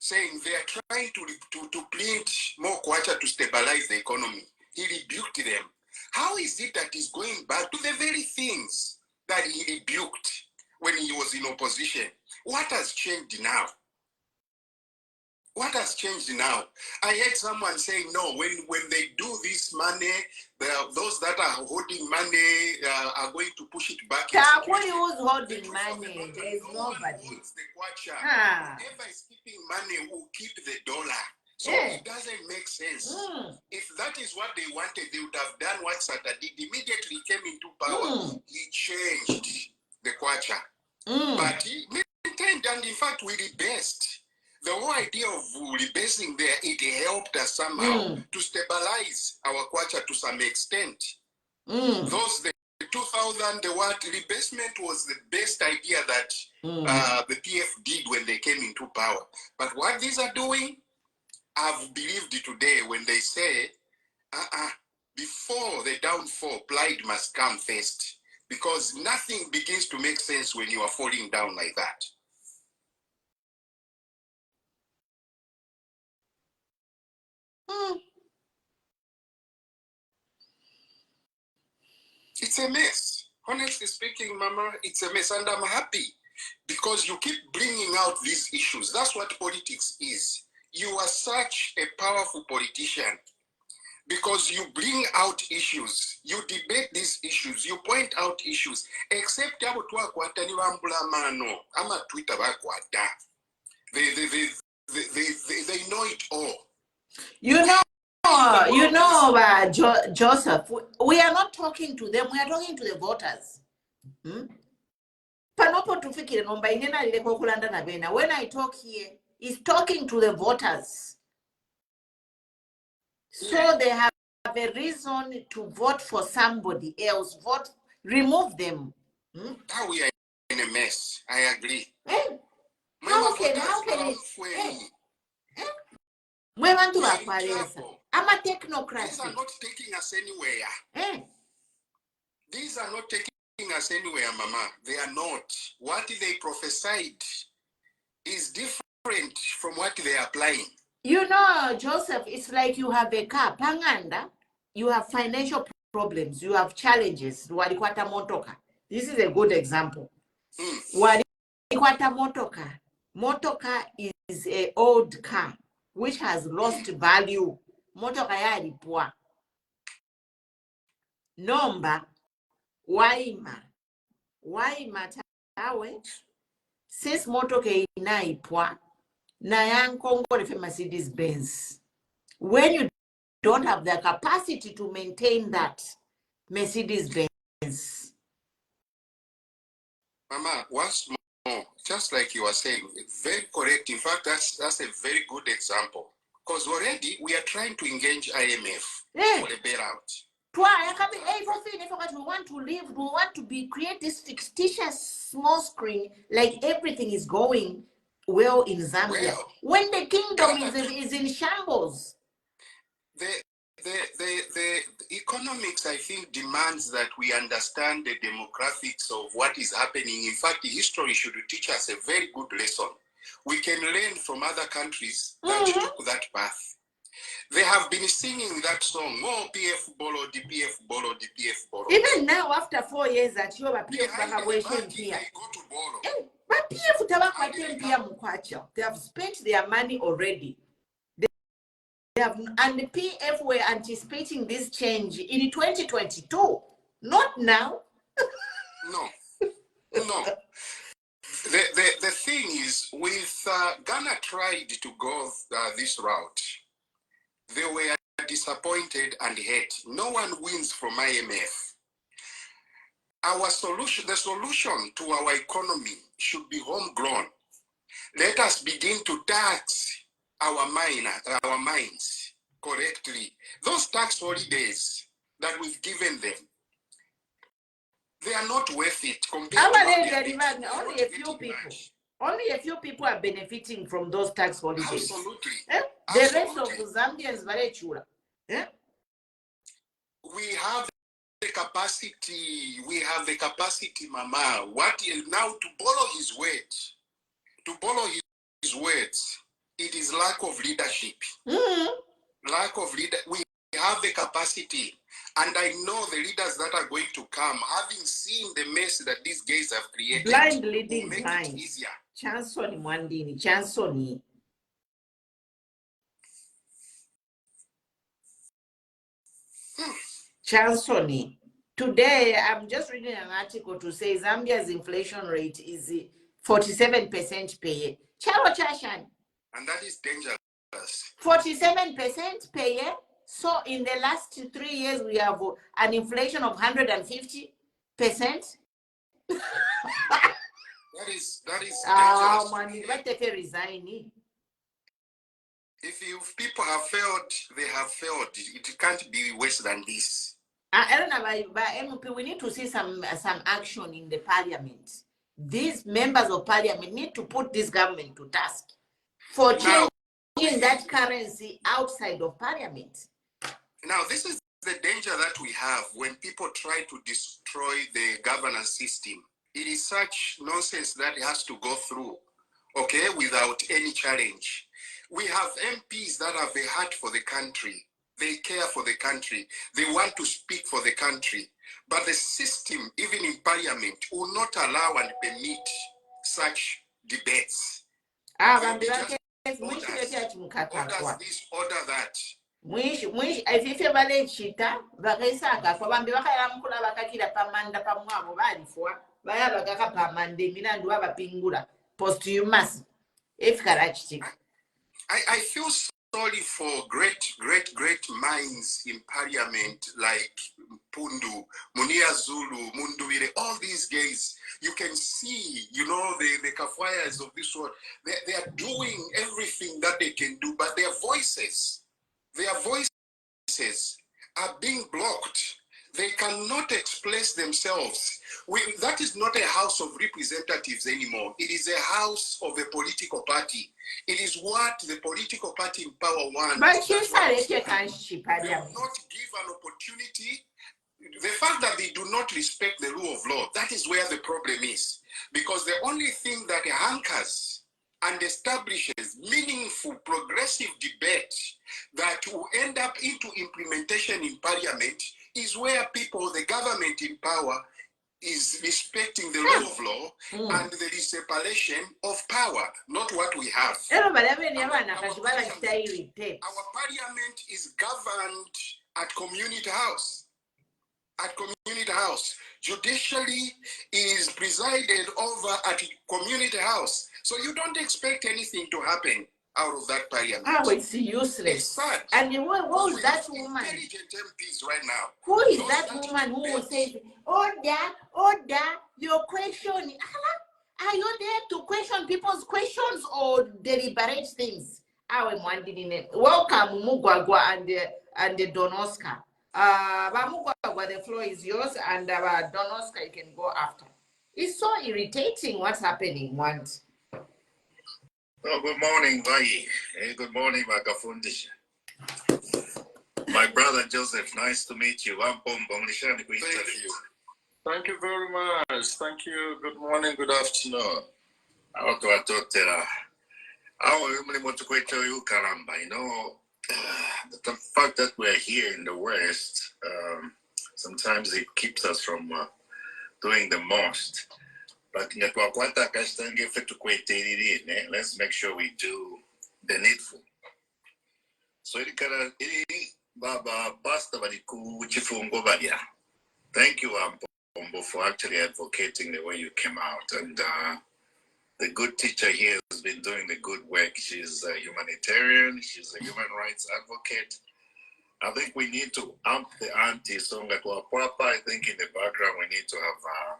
saying they are trying to print more kwacha to stabilize the economy. He rebuked them. How is it that he's going back to the very things that he rebuked when he was in opposition? What has changed now? What has changed now? I heard someone saying, no, when they do this money, those that are holding money are going to push it back. Who is holding money? There is nobody. Whoever is keeping money will keep the dollar. So it doesn't make sense. If that is what they wanted, they would have done what Sata did. Immediately came into power, he changed the kwacha. But he maintained, and in fact, we rebased. The whole idea of rebasing there, it helped us somehow to stabilize our kwacha to some extent. Those, the 2000, the what rebasement was the best idea that the PF did when they came into power. But what these are doing, I've believed it today when they say, before the downfall, pride must come first. Because nothing begins to make sense when you are falling down like that. It's a mess. Honestly speaking, Mama, it's a mess. And I'm happy because you keep bringing out these issues. That's what politics is. You are such a powerful politician because you bring out issues. You debate these issues. You point out issues. Except abo twakwata ni bambulamano. Ama Twitter bakwata. They know it all. Joseph, we are not talking to them, we are talking to the voters. Panopo tufikire nomba inena lileko kulanda na bena. When I talk here, it's talking to the voters. So they have a reason to vote for somebody else. Remove them. Now we are in a mess. I agree. How can it? I'm a technocrat. These are not taking us anywhere. These are not taking us anywhere, Mama. They are not. What they prophesied is different from what they are applying. You know, Joseph, it's like you have a car. Panganda, you have financial problems. You have challenges. Walikwata motoka. This is a good example. Walikwata motoka. Motoka is an old car which has lost value. Motoka ya lipwa. Nomba waima tawe. Since motoka inaipwa na yankongole for Mercedes Benz. When you don't have the capacity to maintain that Mercedes Benz. Mama, once more, just like you were saying, it's very correct. In fact, that's a very good example. Because already we are trying to engage IMF for a bailout. We want to live, we want to create this fictitious small screen like everything is going well in Zambia. When the kingdom is in shambles. The economics, I think, demands that we understand the demographics of what is happening. In fact, history should teach us a very good lesson. We can learn from other countries that took that path. They have been singing that song, oh, PF Bolo, DPF Bolo, DPF Bolo. Even now, after 4 years that you are PF Bagabuation here. But PF Tabakwa, they have spent their money already. And the PF were anticipating this change in 2022, not now. No. The thing is, with Ghana tried to go this route, they were disappointed and hurt. No one wins from IMF. Our solution, the solution to our economy should be homegrown. Let us begin to tax our mines correctly. Those tax holidays that we've given them, they are not worth it. Only a few people are benefiting from those tax holidays. Absolutely. The rest of the Zambians very chula. We have the capacity. We have the capacity, Mama. What is now to borrow his words? To borrow his words. it is lack of leadership. Lack of leader. We have the capacity, and I know the leaders that are going to come, having seen the mess that these guys have created, Blind will leading make blind. it easier. Chansoni Mwandini, Chansoni. Chansoni. Today, I'm just reading an article to say Zambia's inflation rate is 47% per year. Charo Chashan. And that is dangerous. 47% per year. So in the last 3 years, we have an inflation of 150%. That is dangerous. Man, what if they resign? If people have failed, they have failed. It can't be worse than this. I don't know, by MP, we need to see some action in the parliament. These members of parliament need to put this government to task for changing that currency outside of parliament. Now, this is the danger that we have when people try to destroy the governance system. It is such nonsense that it has to go through, okay, without any challenge. We have MPs that have a heart for the country. They care for the country. They want to speak for the country. But the system, even in parliament, will not allow and permit such debates. Orders this, order that. Mwishi ifife vale chita vakesaka kwa bambi vakaya mkula vakakira pamanda pamwabo balifwa baya bakaka pamande milandu abapingula posthumous efkarachitika. I feel sorry for great minds in parliament like Pundu, Munia Zulu, Munduwire, all these guys. You can see, the Kafayas of this world. They are doing everything that they can do, but their voices are being blocked. They cannot express themselves. That is not a house of representatives anymore. It is a house of a political party. It is what the political party in power wants. But they will not give an opportunity. The fact that they do not respect the rule of law, that is where the problem is. Because the only thing that anchors and establishes meaningful, progressive debate that will end up into implementation in parliament is where the government in power, is respecting the rule of law and there is separation of power, not what we have. Our parliament is governed at community house. Judicially is presided over at community house. So you don't expect anything to happen out of that parliament. Oh, it's useless. It's sad. And who is that woman? Intelligent MPs right now. Who is that woman who will say, order, your question? Are you there to question people's questions or deliberate things? Welcome, Mugwagwa and the Don Oscar. Mugwagwa, the floor is yours, and Don Oscar, you can go after. It's so irritating what's happening once. Oh, good morning, Vai. Hey, good morning, Magafundish. My brother Joseph, nice to meet you. Thank you. Thank you very much. Thank you. Good morning, good afternoon. The fact that we're here in the West, sometimes it keeps us from doing the most. But let's make sure we do the needful. So thank you, Pombo, for actually advocating the way you came out. And the good teacher here has been doing the good work. She's a humanitarian. She's a human rights advocate. I think we need to amp the ante. So I think in the background we need to have a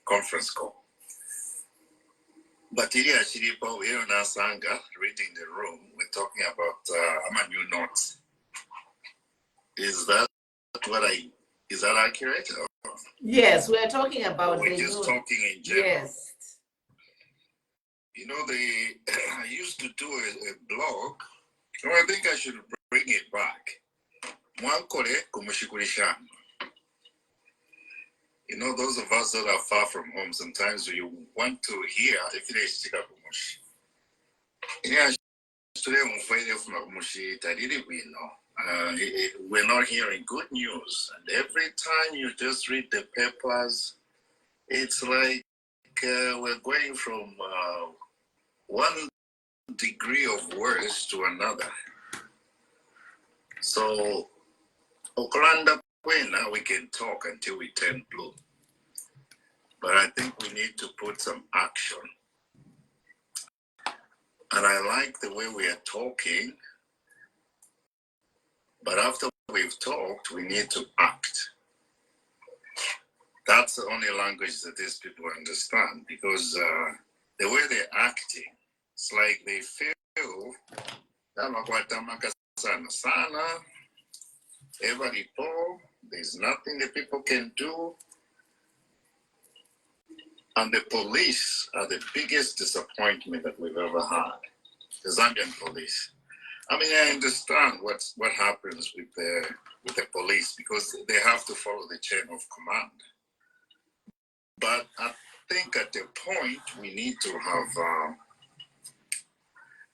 conference call. But Ilya Shiripo, here in Asanga, reading the room, we're talking about Amanu Notes. Is that accurate? Yes, we're talking about we're just talking in general. Yes. I used to do a blog. So I think I should bring it back. Those of us that are far from home, sometimes we want to hear. we're not hearing good news. And every time you just read the papers, it's like we're going from one degree of worse to another. So, Okolanda Kwena, we can talk until we turn blue. But I think we need to put some action. And I like the way we are talking. But after we've talked, we need to act. That's the only language that these people understand, because the way they're acting, it's like they feel everybody poor, there's nothing the people can do. And the police are the biggest disappointment that we've ever had. The Zambian police. I mean, I understand what happens with the police, because they have to follow the chain of command. But I think at the point we need to have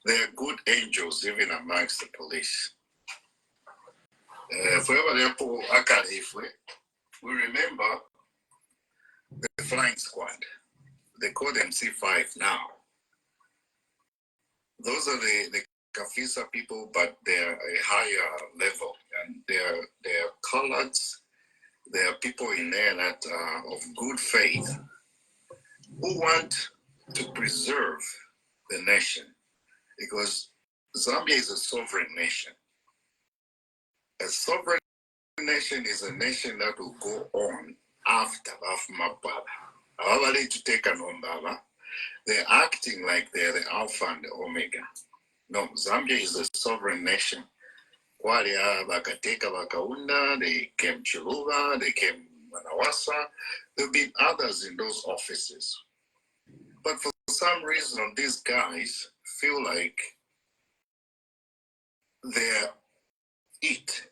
there are good angels even amongst the police. We remember the flying squad. They call them C5 now. Those are the Kafisa people, but they're a higher level, and they're colored. There are people in there that are of good faith who want to preserve the nation, because Zambia is a sovereign nation. A sovereign nation is a nation that will go on after Mababa. However, they to take an Ombaba, they're acting like they're the Alpha and the Omega. No, Zambia is a sovereign nation. Kwalia, Bakateka, Bakaunda, they came Chiluba, they came Manawasa. There have been others in those offices. But for some reason, these guys feel like they're it.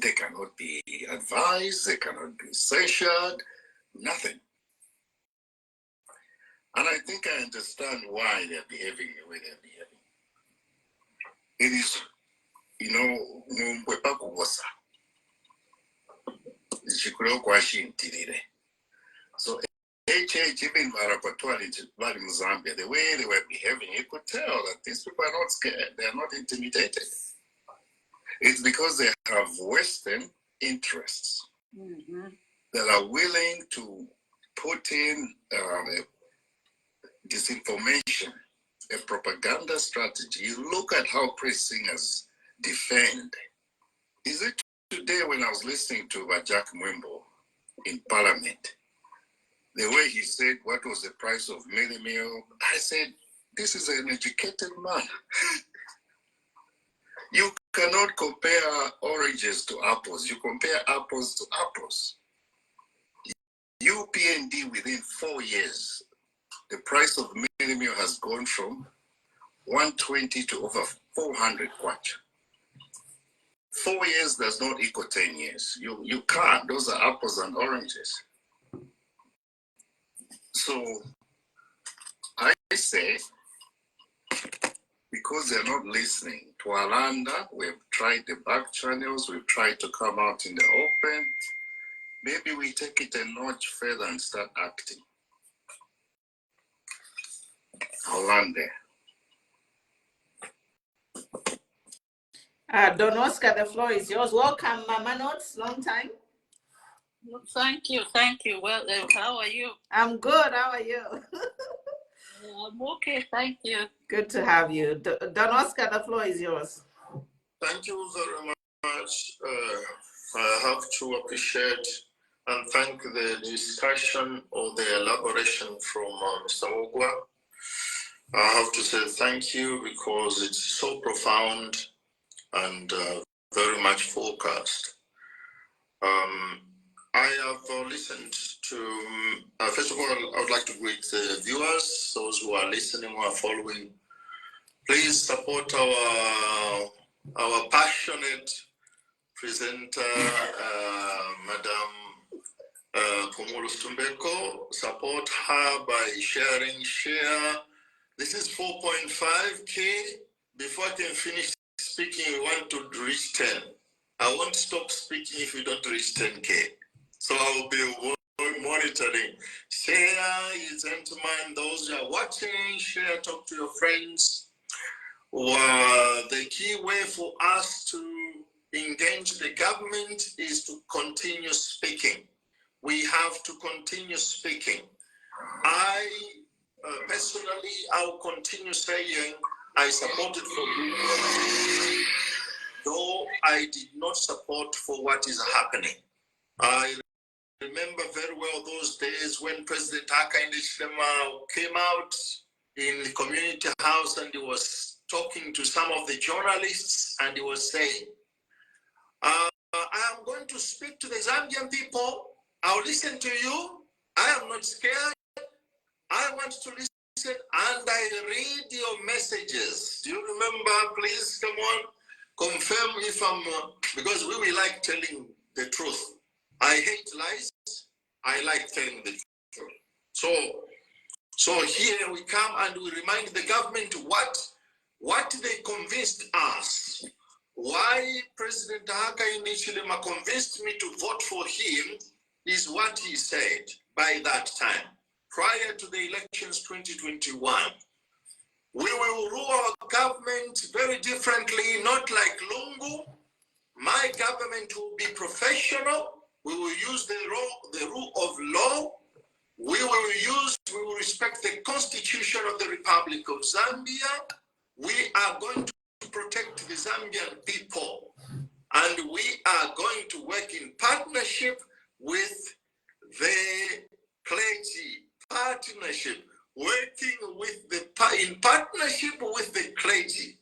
They cannot be advised, they cannot be censured, nothing. And I think I understand why they're behaving the way they're behaving. It is, Mwepa kubosa. So HH, even Marapatwali in Zambia, the way they were behaving, you could tell that these people are not scared, they are not intimidated. It's because they have Western interests that are willing to put in disinformation, a propaganda strategy. You look at how praise singers defend. Is it today when I was listening to Jack Mwembo in Parliament, the way he said what was the price of Millie Meal, I said, this is an educated man. You cannot compare oranges to apples. You compare apples to apples. UPND within 4 years, the price of Millie Meal has gone from 120 to over 400 kwacha. 4 years does not equal 10 years. You can't. Those are apples and oranges. So I say, because they're not listening to Alanda, we've tried the back channels, we've tried to come out in the open. Maybe we take it a notch further and start acting. I'll land there. Don Oscar, the floor is yours. Welcome, Mama Notes. Long time. Thank you. Well, how are you? I'm good. How are you? I'm okay, thank you. Good to have you. Don Oscar, the floor is yours. Thank you very much. I have to appreciate and thank the discussion or the elaboration from Mr. Ogwa. I have to say thank you because it's so profound and very much focused. I have listened to, first of all, I would like to greet the viewers, those who are listening, who are following. Please support our passionate presenter, Madam Komolo Stumbeko. Support her by share. This is 4.5K before I can finish speaking, we want to reach 10. I won't stop speaking if we don't reach 10K. So I'll be monitoring. Share, you gentlemen, those who are watching, share, talk to your friends. The key way for us to engage the government is to continue speaking. We have to continue speaking. I personally, I'll continue saying I supported for people, though I did not support for what is happening. I remember very well those days when President Hakainde Hichilema came out in the community house and he was talking to some of the journalists and he was saying, I am going to speak to the Zambian people. I'll listen to you. I am not scared. I want to listen and I read your messages. Do you remember? Please come on, confirm if I'm, because we like telling the truth. I hate lies. I like telling the truth. So here we come and we remind the government what they convinced us. Why President Hakainde Hichilema convinced me to vote for him is what he said by that time. Prior to the elections 2021, we will rule our government very differently, not like Lungu. My government will be professional. We will use the rule of law. We will respect the Constitution of the Republic of Zambia. We are going to protect the Zambian people. And we are going to work in partnership with the clergy. In partnership with the clergy.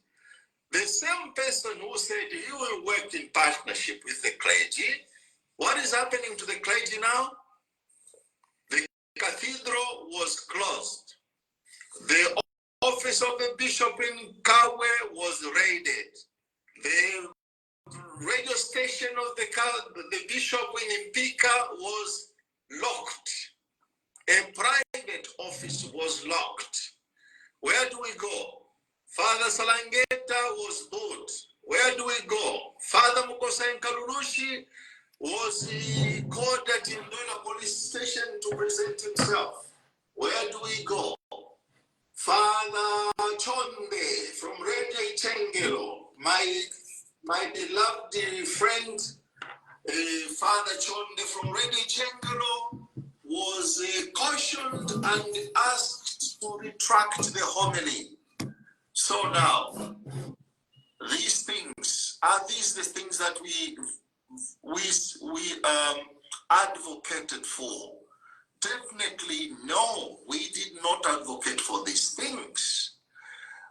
The same person who said he will work in partnership with the clergy. What is happening to the clergy now? The cathedral was closed. The office of the bishop in Kawe was raided. The radio station of the bishop in Impika was locked. A private office was locked. Where do we go? Father Salangeta was bought. Where do we go? Father Mukosa Nkalulushi was called at Ndola police station to present himself. Where do we go? Father Chonde from Radio Chengelo, my beloved friend, Father Chonde from Radio Chengelo, was cautioned and asked to retract the homily. So now, these things, are these the things that we advocated for? Definitely no, we did not advocate for these things.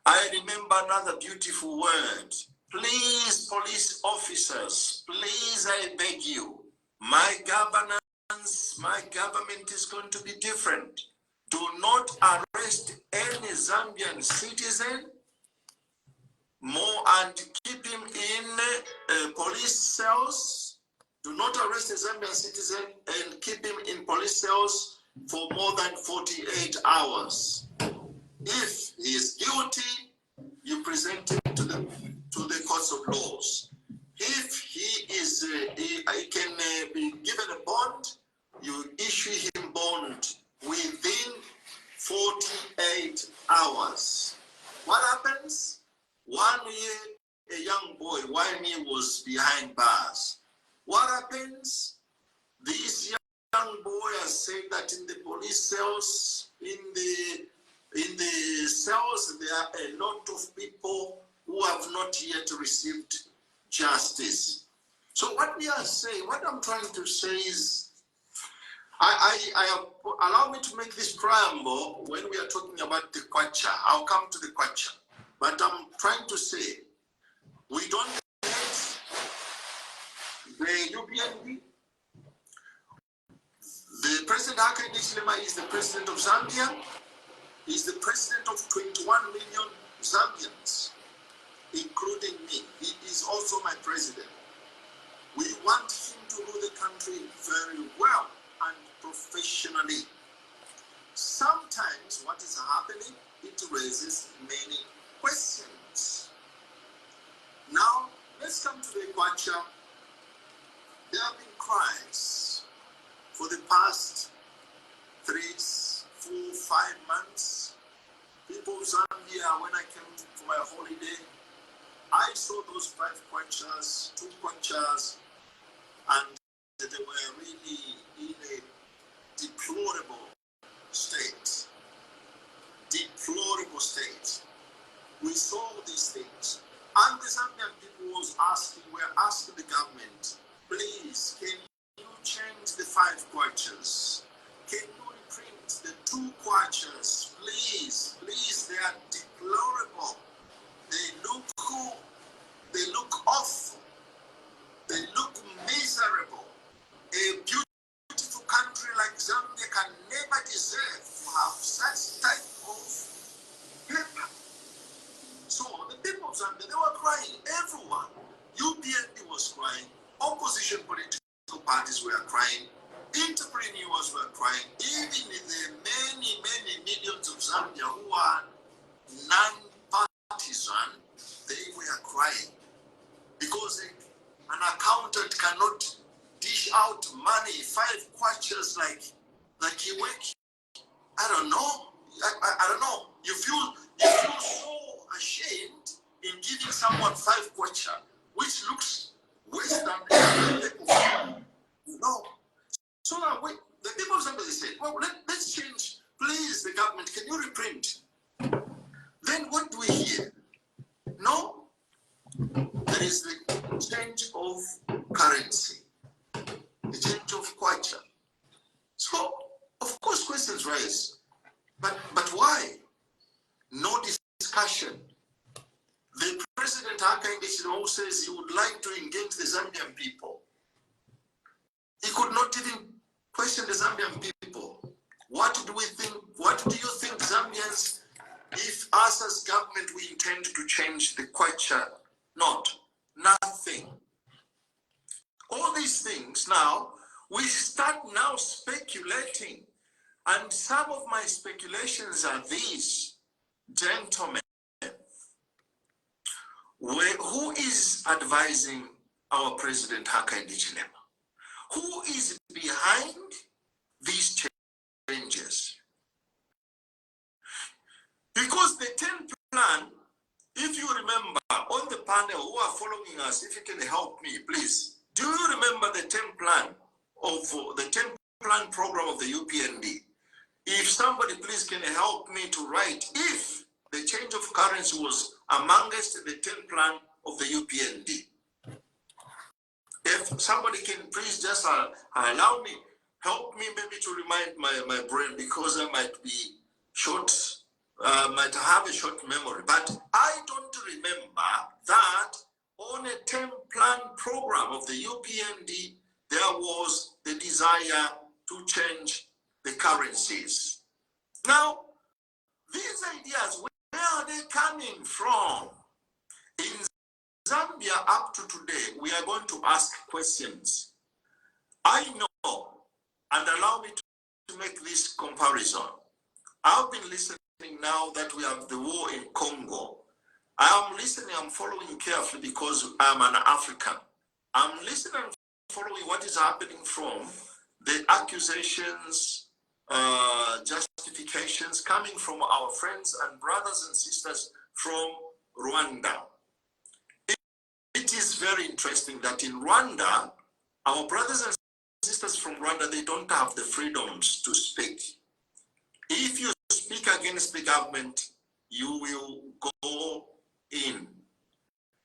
I remember another beautiful word. Please, police officers, please, I beg you, my government is going to be different. Do not arrest any Zambian citizen and keep him in police cells. Do not arrest a Zambian citizen and keep him in police cells for more than 48 hours. If he is guilty, you present him to the courts of laws. If he can be given a bond, you issue him bond within 48 hours. What happens? 1 year, a young boy, 1 year was behind bars. What happens? This young boy has said that in the police cells, in the cells, there are a lot of people who have not yet received justice. So what we are saying, what I'm trying to say is, allow me to make this preamble when we are talking about the Kwacha. I'll come to the Kwacha. But I'm trying to say, we don't hate the UPND. The President Hakainde Hichilema is the president of Zambia. He's the president of 21 million Zambians, including me. He is also my president. We want him to rule the country very well and professionally. Sometimes what is happening, it raises many questions. 5 months. People of Zambia, when I came for my holiday, I saw those 5 quenchers, 2 quenchers, and they were really in a deplorable state. Deplorable state. We saw these things. And the Zambian people were asking the government, please, can you change the 5 quenchers? Can you reprint the 2 quenchers? Please, please, they are deplorable. They look awful. They look miserable. A beautiful country like Zambia can never deserve to have such type of paper. So the people of Zambia, they were crying. Everyone. UPND was crying. Opposition political parties were crying. Entrepreneurs were crying. Even the many, many millions of Zambia who are non-partisan, they were crying. Because an accountant cannot dish out money, 5 quenchers like he work. I don't know. I don't know. You feel so ashamed in giving someone 5 quencher, which looks worse than the people. No. So now the people of Zambia, they said, well, let's change. Please, the government, can you reprint? Then what do we hear? No. There is the change of currency, the change of kwacha. So, of course, questions rise. But why? No discussion. The President Hakainde Hichilema says he would like to engage the Zambian people. He could not even question the Zambian people. What do we think? What do you think, Zambians, if us as government we intend to change the kwacha? Not. Nothing. All these things now, we start now speculating. And some of my speculations are these, gentlemen. Who is advising our President Hakainde Hichilema? Who is behind these changes? Because the 10 plan, if you remember, on the panel who are following us, if you can help me, please. Do you remember the 10 plan of the 10 plan program of the UPND? If somebody please can help me to write if the change of currency was amongst the 10 plan of the UPND. If somebody can please just allow me, help me maybe to remind my brain, because I might be short, might have a short memory. But I don't remember that on a 10 plan program of the UPND, there was the desire to change the currencies. Now, these ideas, where are they coming from? In Zambia, up to today, we are going to ask questions. I know, and allow me to make this comparison. I've been listening now that we have the war in Congo. I am listening, I'm following carefully because I'm an African. I'm listening and following what is happening from the accusations, justifications coming from our friends and brothers and sisters from Rwanda. It is very interesting that in Rwanda, our brothers and sisters from Rwanda, they don't have the freedoms to speak. If you speak against the government, you will go in.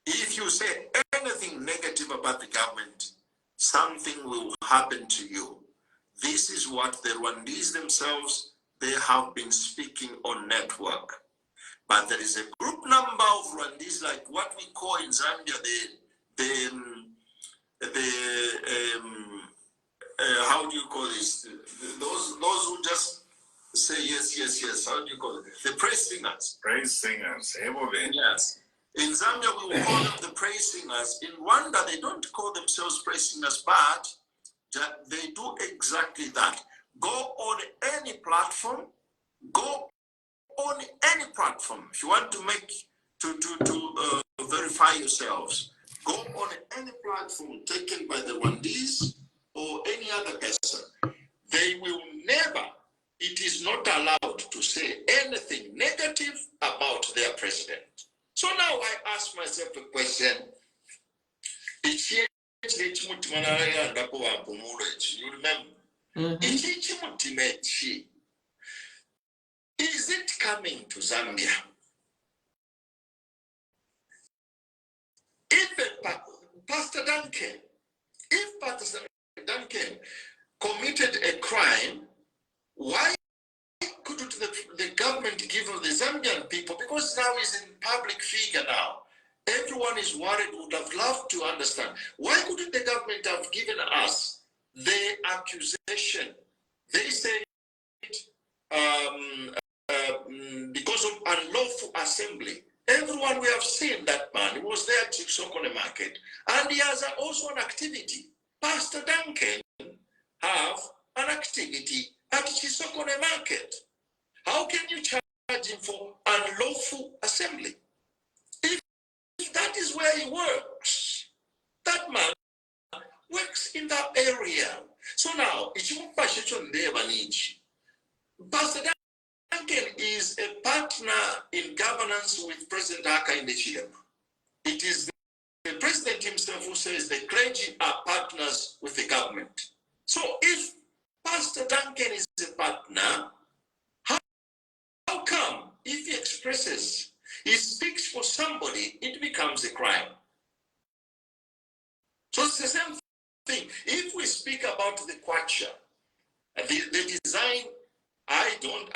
If you say anything negative about the government, something will happen to you. This is what the Rwandese themselves, they have been speaking on network. But there is a group number of Rwandese, like what we call in Zambia, how do you call this? Those who just say yes, yes, yes. How do you call it? The praise singers. Praise singers. Yes. In Zambia, we will call them the praise singers. In Rwanda, they don't call themselves praise singers, but they do exactly that. Go on any platform. Go on any platform. If you want to make to verify yourselves, go on any platform taken by the Rwandese or any other person. They will never it is not allowed to say anything negative about their president. So now I ask myself a question. You remember? Is it coming to Zambia? If Pastor Duncan committed a crime, why couldn't the government give the Zambian people, because now he's in public figure now, everyone is worried, would have loved to understand, why couldn't the government have given us the accusation? They said because of unlawful assembly. Everyone, we have seen that man. He was there at Sokone Market, and he has also an activity. Pastor Duncan have an activity at Chisokone Market. How can you charge him for unlawful assembly? If that is where he works, that man works in that area. So now, Pastor Duncan is a partner in governance with President Hakainde Hichilema. It is the president himself who says the clergy are partners with the government. So if Pastor Duncan is a partner, how come if he expresses, he speaks for somebody, it becomes a crime? So it's the same thing. If we speak about the kwacha, the design, I don't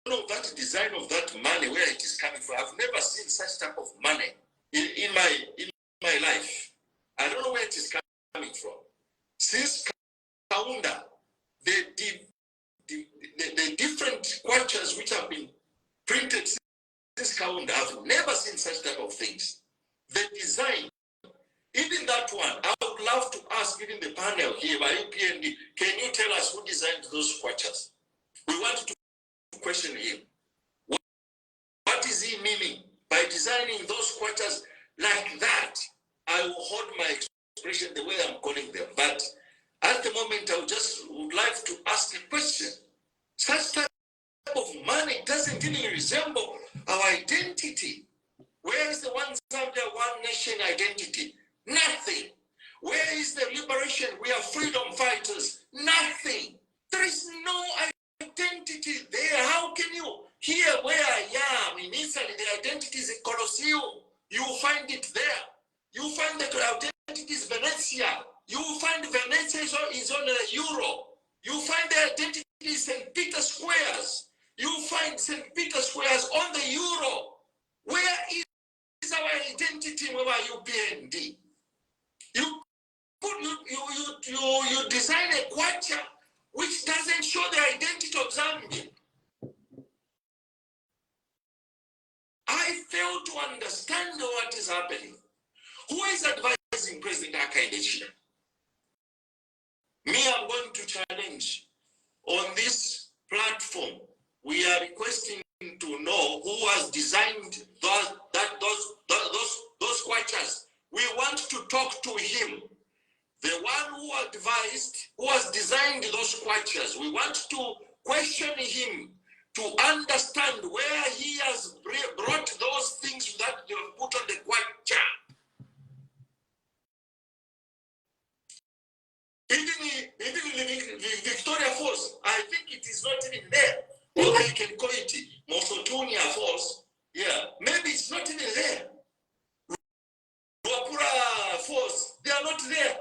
know that design of that money, where it is coming from. I've never seen such type of money in my life. I don't know where it is coming from. Since Kaunda, the different kwachas which have been printed since Kaunda, I've never seen such type of things. The design, even that one, I would love to ask, even the panel here by UPND, can you tell us who designed those kwachas? We want to question him. What is he meaning by designing those kwachas like that? I will hold my expression the way I'm calling them. But at the moment, I would like to ask a question. Such type of money doesn't even resemble our identity. Where is the one Zambia, one nation identity? Nothing. Where is the liberation? We are freedom fighters. Nothing. There is no identity there. How can you? Here where I am in Italy, the identity is in Colosseum. You will find it there. You find that identity is Venezia. You will find Venezia is on the euro. You find the identity is St. Peter Squares. You find St. Peter Squares on the euro. Where is our identity with our UPND? You design a kwacha which doesn't show the identity of Zambia. I fail to understand what is happening. Who is advising President Hakainde Hichilema? Me, I'm going to challenge on this platform. We are requesting to know who has designed those kwachas. We want to talk to him. The one who advised, who has designed those kwachas. We want to question him to understand where he has brought those things that they have put on the kwacha. Even the Victoria Falls, I think it is not even there. Or they can call it Mosotunia Falls. Yeah, maybe it's not even there. Ruapura Falls, they are not there.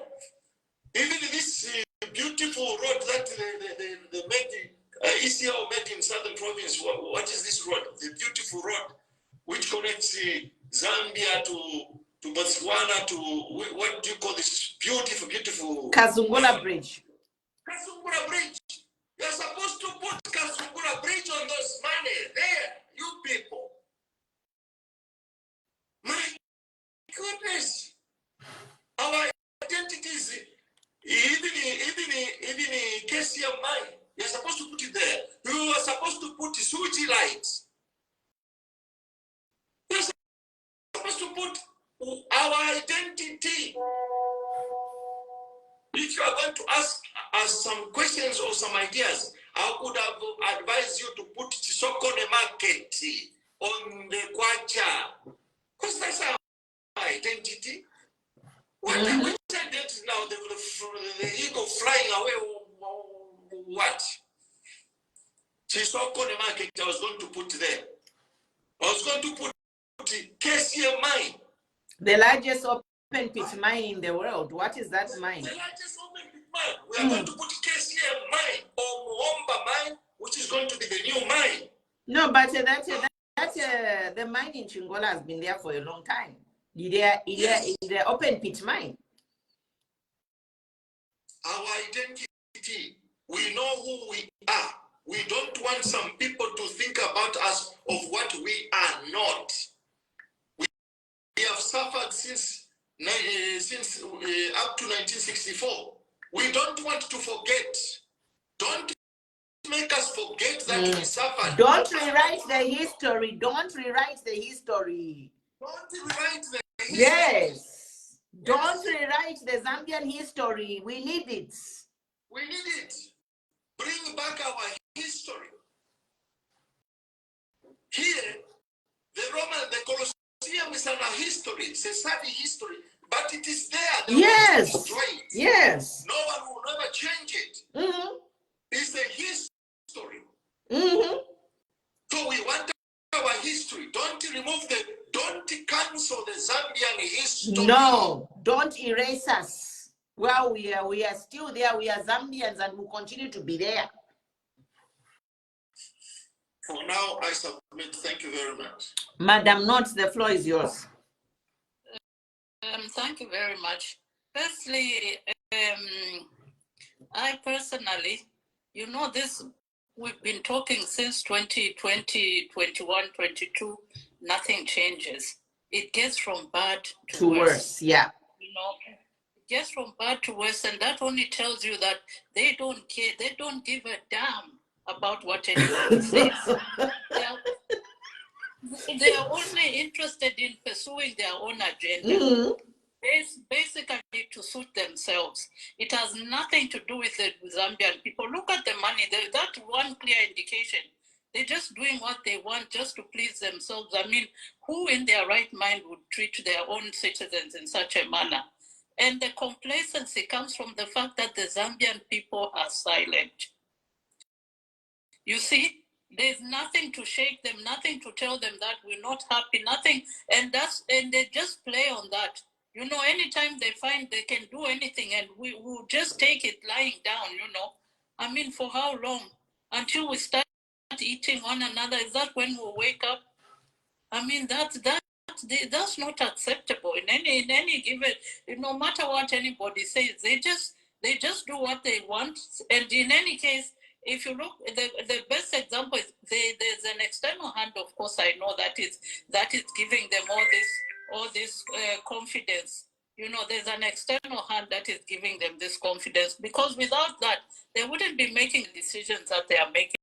Even this beautiful road that they made, ECL made in Southern Province, what is this road? The beautiful road which connects Zambia to Botswana to, what do you call this beautiful Kazungula Bridge. Kazungula Bridge. You're supposed to put Kazungula Bridge on those money there, you people. My goodness. Our identities, even in case of mine, you're supposed to put it there. You are supposed to put switch lights. You're supposed to put our identity. If you are going to ask us some questions or some ideas, I could have advised you to put Chisokone Market on the Kwacha, because that's our identity. What identity now? The eagle flying away, what? Chisokone Market I was going to put there. I was going to put KCM mine. The largest open pit mine in the world. What is that mine? The largest open pit mine. We are going to put KCM mine or Muomba mine, which is going to be the new mine. No, but the mine in Chingola has been there for a long time. The open pit mine. Our identity, we know who we are. We don't want some people to think about us of what we are not. We have suffered since up to 1964. We don't want to forget. Don't make us forget that we suffered. Don't rewrite the history. Don't rewrite the history. Don't rewrite the history. Yes. Don't rewrite the Zambian history. We need it. We need it. Bring back our history. Here, the Colosseum is our history. It's a sad history, but it is there. Yes. Yes. No one will never change it. It's a history. So we want our history. Don't cancel the Zambian history. No, don't erase us. Well, we are still there. We are Zambians and we'll continue to be there. For now, I submit. Thank you very much. Madam Knott, the floor is yours. Thank you very much. Firstly, I personally, this, we've been talking since 2020, 21, 22, nothing changes. It gets from bad to worse. Yeah. It gets from bad to worse, and that only tells you that they don't care, they don't give a damn about what anybody says. They are only interested in pursuing their own agenda. Basically to suit themselves. It has nothing to do with the Zambian people. Look at the money. That's one clear indication. They're just doing what they want just to please themselves. I mean, who in their right mind would treat their own citizens in such a manner? And the complacency comes from the fact that the Zambian people are silent. You see, there's nothing to shake them, nothing to tell them that we're not happy, nothing. And they just play on that. Anytime they find they can do anything, and we will just take it lying down, I mean, for how long? Until we start eating one another, is that when we'll wake up? I mean, that's not acceptable in any given, no matter what anybody says, they just do what they want. And in any case, if you look, the best example is there's an external hand, of course, I know that is giving them all this confidence. There's an external hand that is giving them this confidence, because without that, they wouldn't be making decisions that they are making.